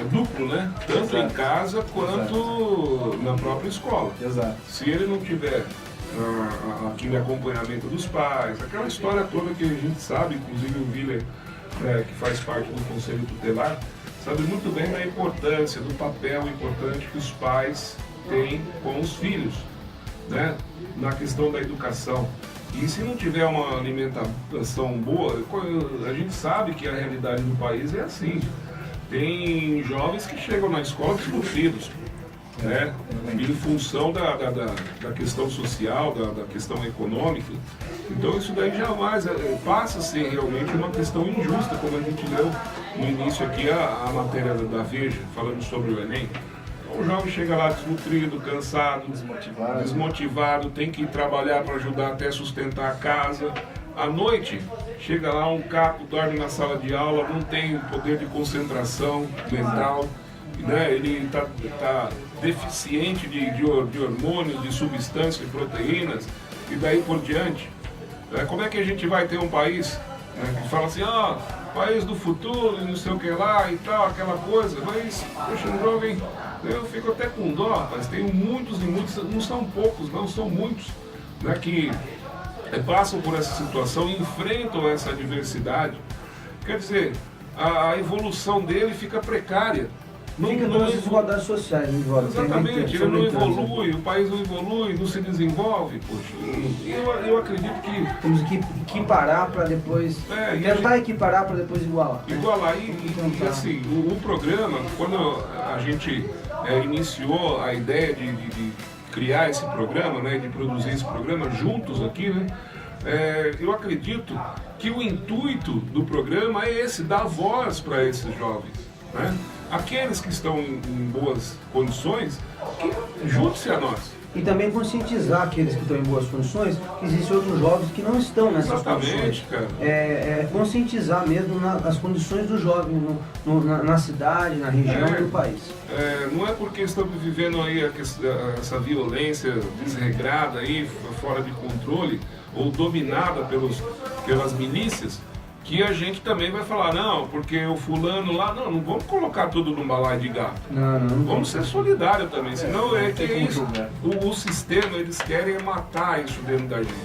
duplo, né? Tanto em casa quanto na própria escola. Exato. Se ele não tiver aquele acompanhamento dos pais, aquela história toda que a gente sabe, inclusive o Viller, que faz parte do Conselho Tutelar, sabe muito bem da importância, do papel importante que os pais têm com os filhos, né? Na questão da educação. E se não tiver uma alimentação boa, a gente sabe que a realidade do país é assim. Tem jovens que chegam na escola desnutridos, né? Em função da questão social, da questão econômica. Então isso daí jamais passa a ser realmente uma questão injusta, como a gente leu no início aqui a matéria da Veja, falando sobre o Enem. O jovem chega lá desnutrido, cansado, desmotivado, tem que ir trabalhar para ajudar até sustentar a casa. À noite, chega lá um capo, dorme na sala de aula, não tem poder de concentração mental, né? Ele está deficiente de hormônios, de substâncias, de proteínas e daí por diante. Como é que a gente vai ter um país, né, que fala assim, país do futuro, não sei o que lá e tal, aquela coisa, mas, poxa, um jovem, eu fico até com dó, rapaz, tem muitos e muitos, não são poucos, não, são muitos, né, que passam por essa situação e enfrentam essa adversidade. Quer dizer, a evolução dele fica precária. Fica pelas desigualdades sociais, exatamente, ele não evolui, o país não evolui, não se desenvolve, poxa. Eu acredito que... Temos que equiparar para depois... tentar equiparar para depois igualar. Igualar, e assim, o programa, quando a gente iniciou a ideia de criar esse programa, né, de produzir esse programa juntos aqui, né, eu acredito que o intuito do programa é esse, dar voz para esses jovens, né? Aqueles que estão em boas condições, que junte-se a nós. E também conscientizar aqueles que estão em boas condições que existem outros jovens que não estão nessas condições. Cara. Conscientizar mesmo nas condições do jovem, na cidade, na região e no país. Não é porque estamos vivendo aí essa violência desregrada aí, fora de controle, ou dominada pelas milícias, que a gente também vai falar, não, porque o fulano lá, não vamos colocar tudo num balaio de gato. Não vamos ser solidários também, senão que é isso. O sistema, eles querem matar isso dentro da gente.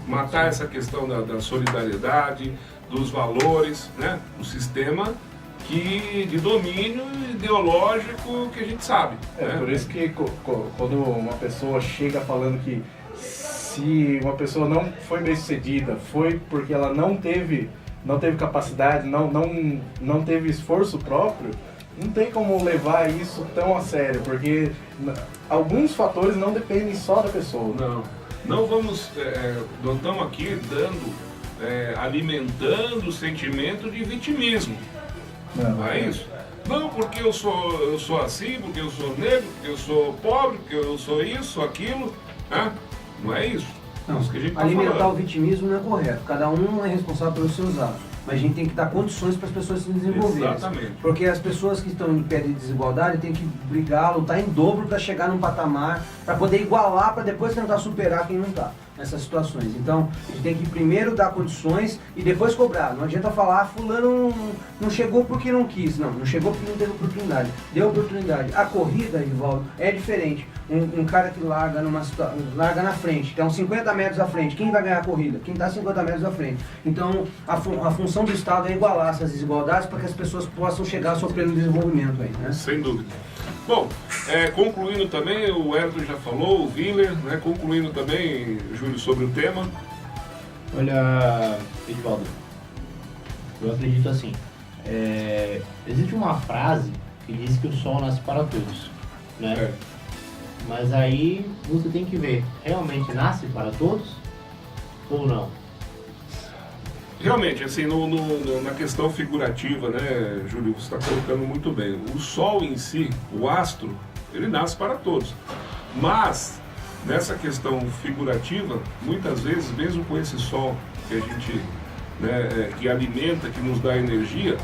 Matar essa questão da solidariedade, dos valores, né? O sistema de domínio ideológico que a gente sabe. Né? Por isso que quando uma pessoa chega falando que se uma pessoa não foi bem sucedida, foi porque ela não teve capacidade, não teve esforço próprio, não tem como levar isso tão a sério, porque alguns fatores não dependem só da pessoa. Não vamos, não estamos aqui alimentando o sentimento de vitimismo. Não é isso? Não, porque eu sou assim, porque eu sou negro, porque eu sou pobre, porque eu sou isso, sou aquilo, né? Não é isso. Não, isso que a gente alimentar o vitimismo não é correto. Cada um é responsável pelos seus atos. Mas a gente tem que dar condições para as pessoas se desenvolverem. Exatamente. Porque as pessoas que estão em pé de desigualdade têm que brigar, lutar em dobro para chegar num patamar, para poder igualar, para depois tentar superar quem não está nessas situações. Então, a gente tem que primeiro dar condições e depois cobrar. Não adianta falar, fulano não chegou porque não quis. Não chegou porque não teve oportunidade. Deu oportunidade. A corrida, Rivaldo, é diferente. Um cara que larga na frente, então 50 metros à frente, quem vai ganhar a corrida? Quem está 50 metros à frente. Então, a função do Estado é igualar essas desigualdades para que as pessoas possam chegar ao seu pleno desenvolvimento aí, né? Sem dúvida. Bom, concluindo também, o Elton já falou, o Willer, né? Concluindo também, Júlio, sobre o tema. Olha, Edivaldo, eu acredito assim, existe uma frase que diz que o sol nasce para todos, né? Mas aí você tem que ver, realmente nasce para todos ou não? Realmente, assim, na questão figurativa, né, Júlio, você está colocando muito bem. O Sol em si, o astro, ele nasce para todos. Mas, nessa questão figurativa, muitas vezes, mesmo com esse Sol que a gente, né, que alimenta, que nos dá energia,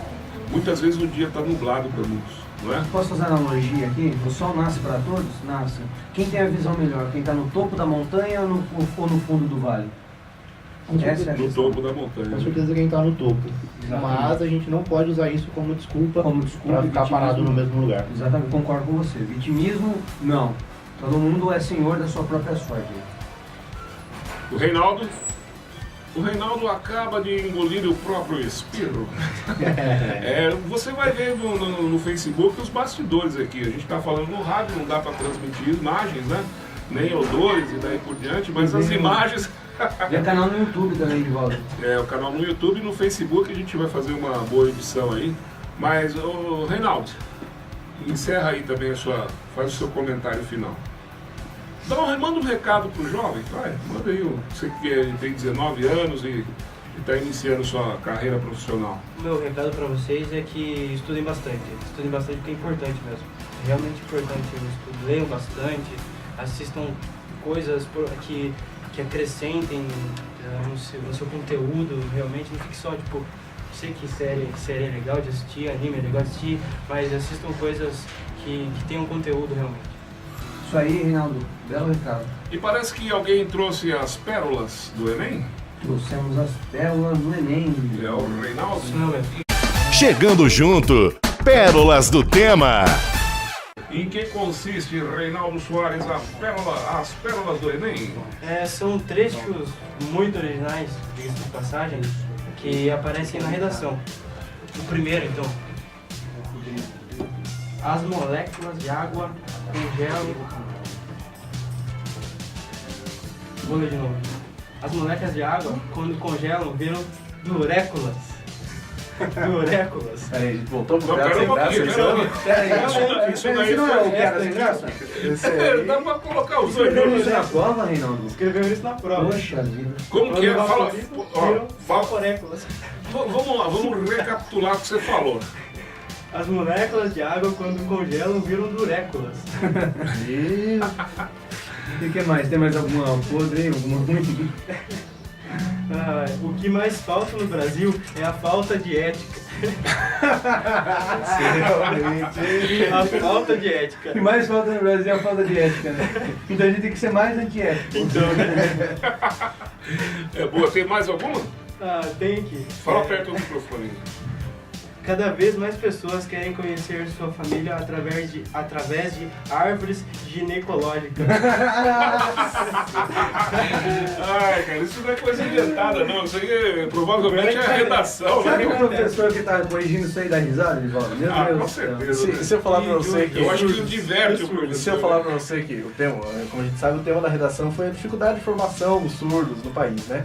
muitas vezes o dia está nublado para muitos. Não é? Posso fazer uma analogia aqui? O sol nasce para todos? Nasce. Quem tem a visão melhor? Quem está no topo da montanha ou no fundo do vale? No topo da montanha. Com certeza quem está no topo. Exatamente. Mas a gente não pode usar isso como desculpa para ficar parado no mesmo lugar. Exatamente, concordo com você. Vitimismo, não. Todo mundo é senhor da sua própria sorte. O Reinaldo acaba de engolir o próprio espirro. Você vai ver no Facebook os bastidores aqui. A gente está falando no rádio, não dá para transmitir imagens, né? nem odores e daí por diante, mas as imagens... Tem canal no YouTube também, Edivaldo. É, o canal no YouTube e no Facebook, a gente vai fazer uma boa edição aí. Mas, ô, Reinaldo, encerra aí também faz o seu comentário final. Manda um recado pro jovem, vai, manda aí, você que tem 19 anos e está iniciando sua carreira profissional. O meu recado para vocês é que estudem bastante porque é importante mesmo, é realmente importante o estudo, leiam bastante, assistam coisas que acrescentem no seu conteúdo, realmente, não fique só tipo, sei que série é legal de assistir, anime é legal de assistir, mas assistam coisas que tenham conteúdo realmente. Isso aí, Reinaldo, belo recado. E parece que alguém trouxe as pérolas do Enem? Trouxemos as pérolas do Enem. É o Reinaldo? Isso não é. Chegando junto, pérolas do tema. Em que consiste, Reinaldo Soares, as pérolas do Enem? São trechos muito originais, diga-se de passagem, que aparecem na redação. O primeiro, então. As moléculas de água congelam... Vou ler de novo. As moléculas de água, quando congelam, viram duréculas. Duréculas. Aí, a gente voltou pro Não, cara pera sem um graça. pouquinho, pera um Peraí, Isso daí não é o foi... cara sem graça? esse aí. Dá pra colocar os dois Escreveu juntos, isso na né? prova, Reinaldo? Escreveram isso na prova. Poxa vida. Como que é? Fala, Viram fala, moléculas. vamos lá, vamos recapitular o que você falou. As moléculas de água, quando congelam, viram duréculas. E o que mais? Tem mais alguma podre aí? Alguma ruim? O que mais falta no Brasil é a falta de ética. A falta de ética. O que mais falta no Brasil é a falta de ética, né? Então a gente tem que ser mais antiético. Então, É boa, tem mais alguma? tem que. Fala perto do microfone. Cada vez mais pessoas querem conhecer sua família através de árvores ginecológicas. Ai, cara, isso não é coisa inventada, não. Isso aí provavelmente é a redação, Será que o né? professor que tá corrigindo isso aí dá risada, Edivaldo? Meu Ah, Deus com do céu. certeza. Se eu falar pra você que... Eu acho que diverte o Se eu professor. falar pra você que o tema, como a gente sabe, o tema da redação foi a dificuldade de formação dos surdos no país, né?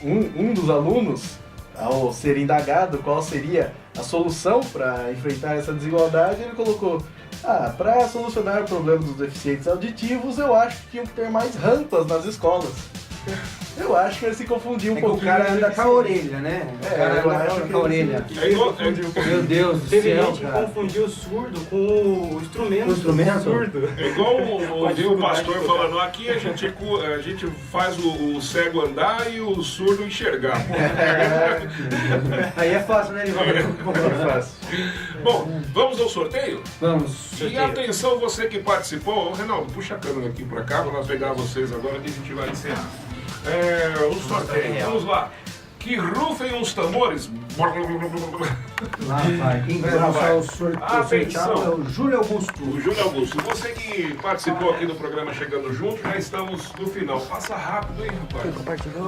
Um dos alunos, ao ser indagado qual seria a solução para enfrentar essa desigualdade, ele colocou: para solucionar o problema dos deficientes auditivos, eu acho que tinham que ter mais rampas nas escolas. Eu acho que ele se confundiu um É que o pouquinho. cara anda com a orelha, né? O cara eu acho anda que com a orelha. É igual, Meu Deus do Teve céu, gente que cara. confundiu o surdo com o instrumento. Com o instrumento? Surdo. é igual ouvir o pastor dificuldade. falando, aqui a gente faz o cego andar e o surdo enxergar. Aí é fácil, né, Edivaldo? É fácil. Bom, vamos ao sorteio? Vamos. E atenção você que participou. Ô, Reinaldo, puxa a câmera aqui pra cá pra nós pegar vocês agora que a gente vai encerrar. O sorteio, vamos lá. Que rufem os tambores. Lá vai. Quem vai lançar o sorteio Atenção. é o Júlio Augusto. O Júlio Augusto, você que participou aqui do programa Chegando Junto, já estamos no final. Passa rápido, hein, rapaz?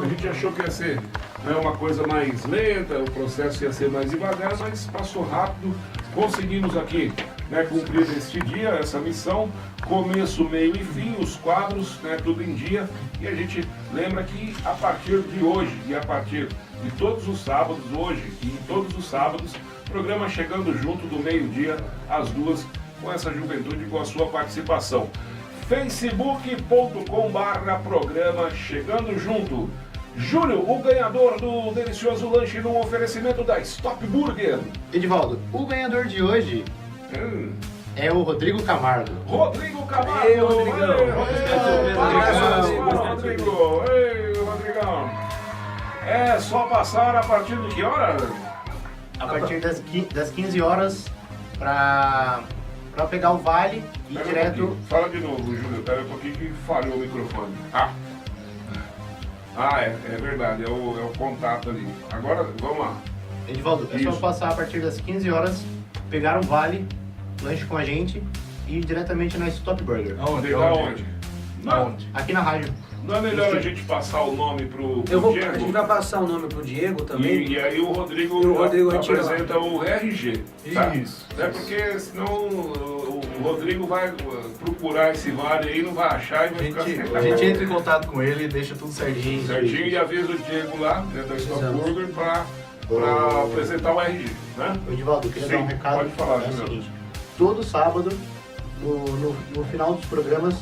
A gente achou que ia ser, né, uma coisa mais lenta, o processo ia ser mais devagar, mas passou rápido. Conseguimos aqui, né, cumprir este dia, essa missão, começo, meio e fim, os quadros, né, tudo em dia. E a gente lembra que a partir de hoje e a partir de todos os sábados, hoje e em todos os sábados, programa Chegando Junto do meio-dia às 2, com essa juventude, com a sua participação. facebook.com/programa Chegando Junto. Júlio, o ganhador do delicioso lanche no oferecimento da Stop Burger. Edivaldo, o ganhador de hoje é o Rodrigo Camargo. Rodrigo Camargo. Ei, Rodrigão. Rodrigo. Ei, Rodrigão. É só passar a partir de que hora? A partir das 15 horas pra pegar o vale e ir Pera um direto. pouquinho. Fala de novo, Júlio. Pera um pouquinho que falhou o microfone. É verdade, é o contato ali. Agora, vamos lá. Edivaldo, é só Isso. passar a partir das 15 horas, pegar o vale, lanche com a gente e ir diretamente na Stop Burger. Pegar onde? Aqui na rádio. Não é melhor a gente passar o nome pro A gente Diego? vai passar o nome pro Diego também. E aí o Rodrigo, E o Rodrigo retira lá. apresenta o RG. Tá? Isso. É porque senão o O Rodrigo vai procurar esse vale aí, não vai achar e vai ficar... A gente entra em contato com ele e deixa tudo certinho. Certinho, e avisa o Diego lá, dentro da Stop Burger, para apresentar o RG, né? Edivaldo, eu queria dar um recado. Pode falar, é o seguinte, todo sábado, no final dos programas,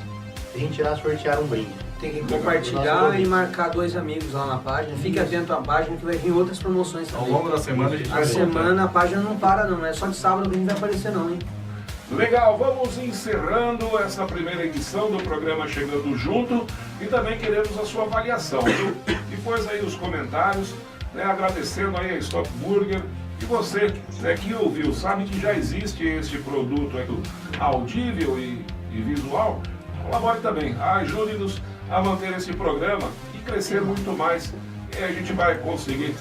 a gente irá sortear um brinde. Tem que compartilhar e marcar 2 amigos lá na página. Fique atento à página que vai vir outras promoções também. Ao longo da semana a gente vai semana a página não para não, é só de sábado que a gente vai aparecer não, hein? Legal, vamos encerrando essa primeira edição do programa Chegando Junto e também queremos a sua avaliação, viu? Depois aí os comentários, né, agradecendo aí a Stop Burger. E você, né, que ouviu, sabe que já existe este produto aí do audível e visual? Colabore também, ajude-nos a manter esse programa e crescer muito mais. E a gente vai conseguir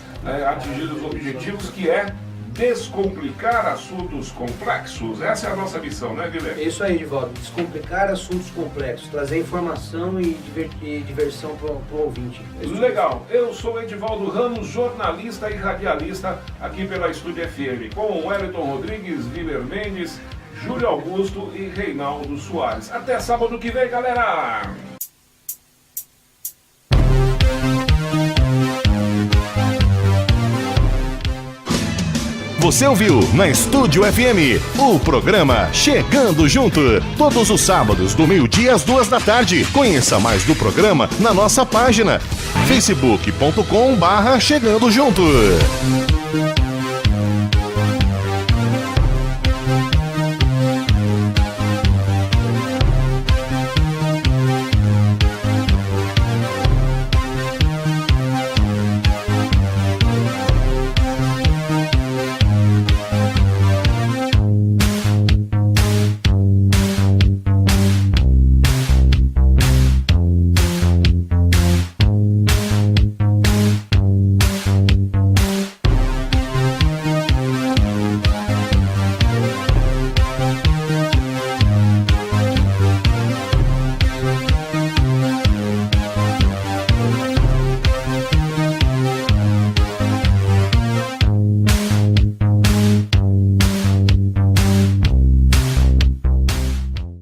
atingir os objetivos, que é descomplicar assuntos complexos. Essa é a nossa missão, né, Guilherme? É isso aí, Edivaldo. Descomplicar assuntos complexos, trazer informação e diversão para o ouvinte. Legal. Eu sou Edivaldo Ramos, jornalista e radialista aqui pela Estúdio FM, com o Wellington Rodrigues, Viler Mendes, Júlio Augusto e Reinaldo Soares. Até sábado que vem, galera! Você ouviu na Estúdio FM o programa Chegando Junto, todos os sábados do 12h às 2h. Conheça mais do programa na nossa página facebook.com/Chegando Junto.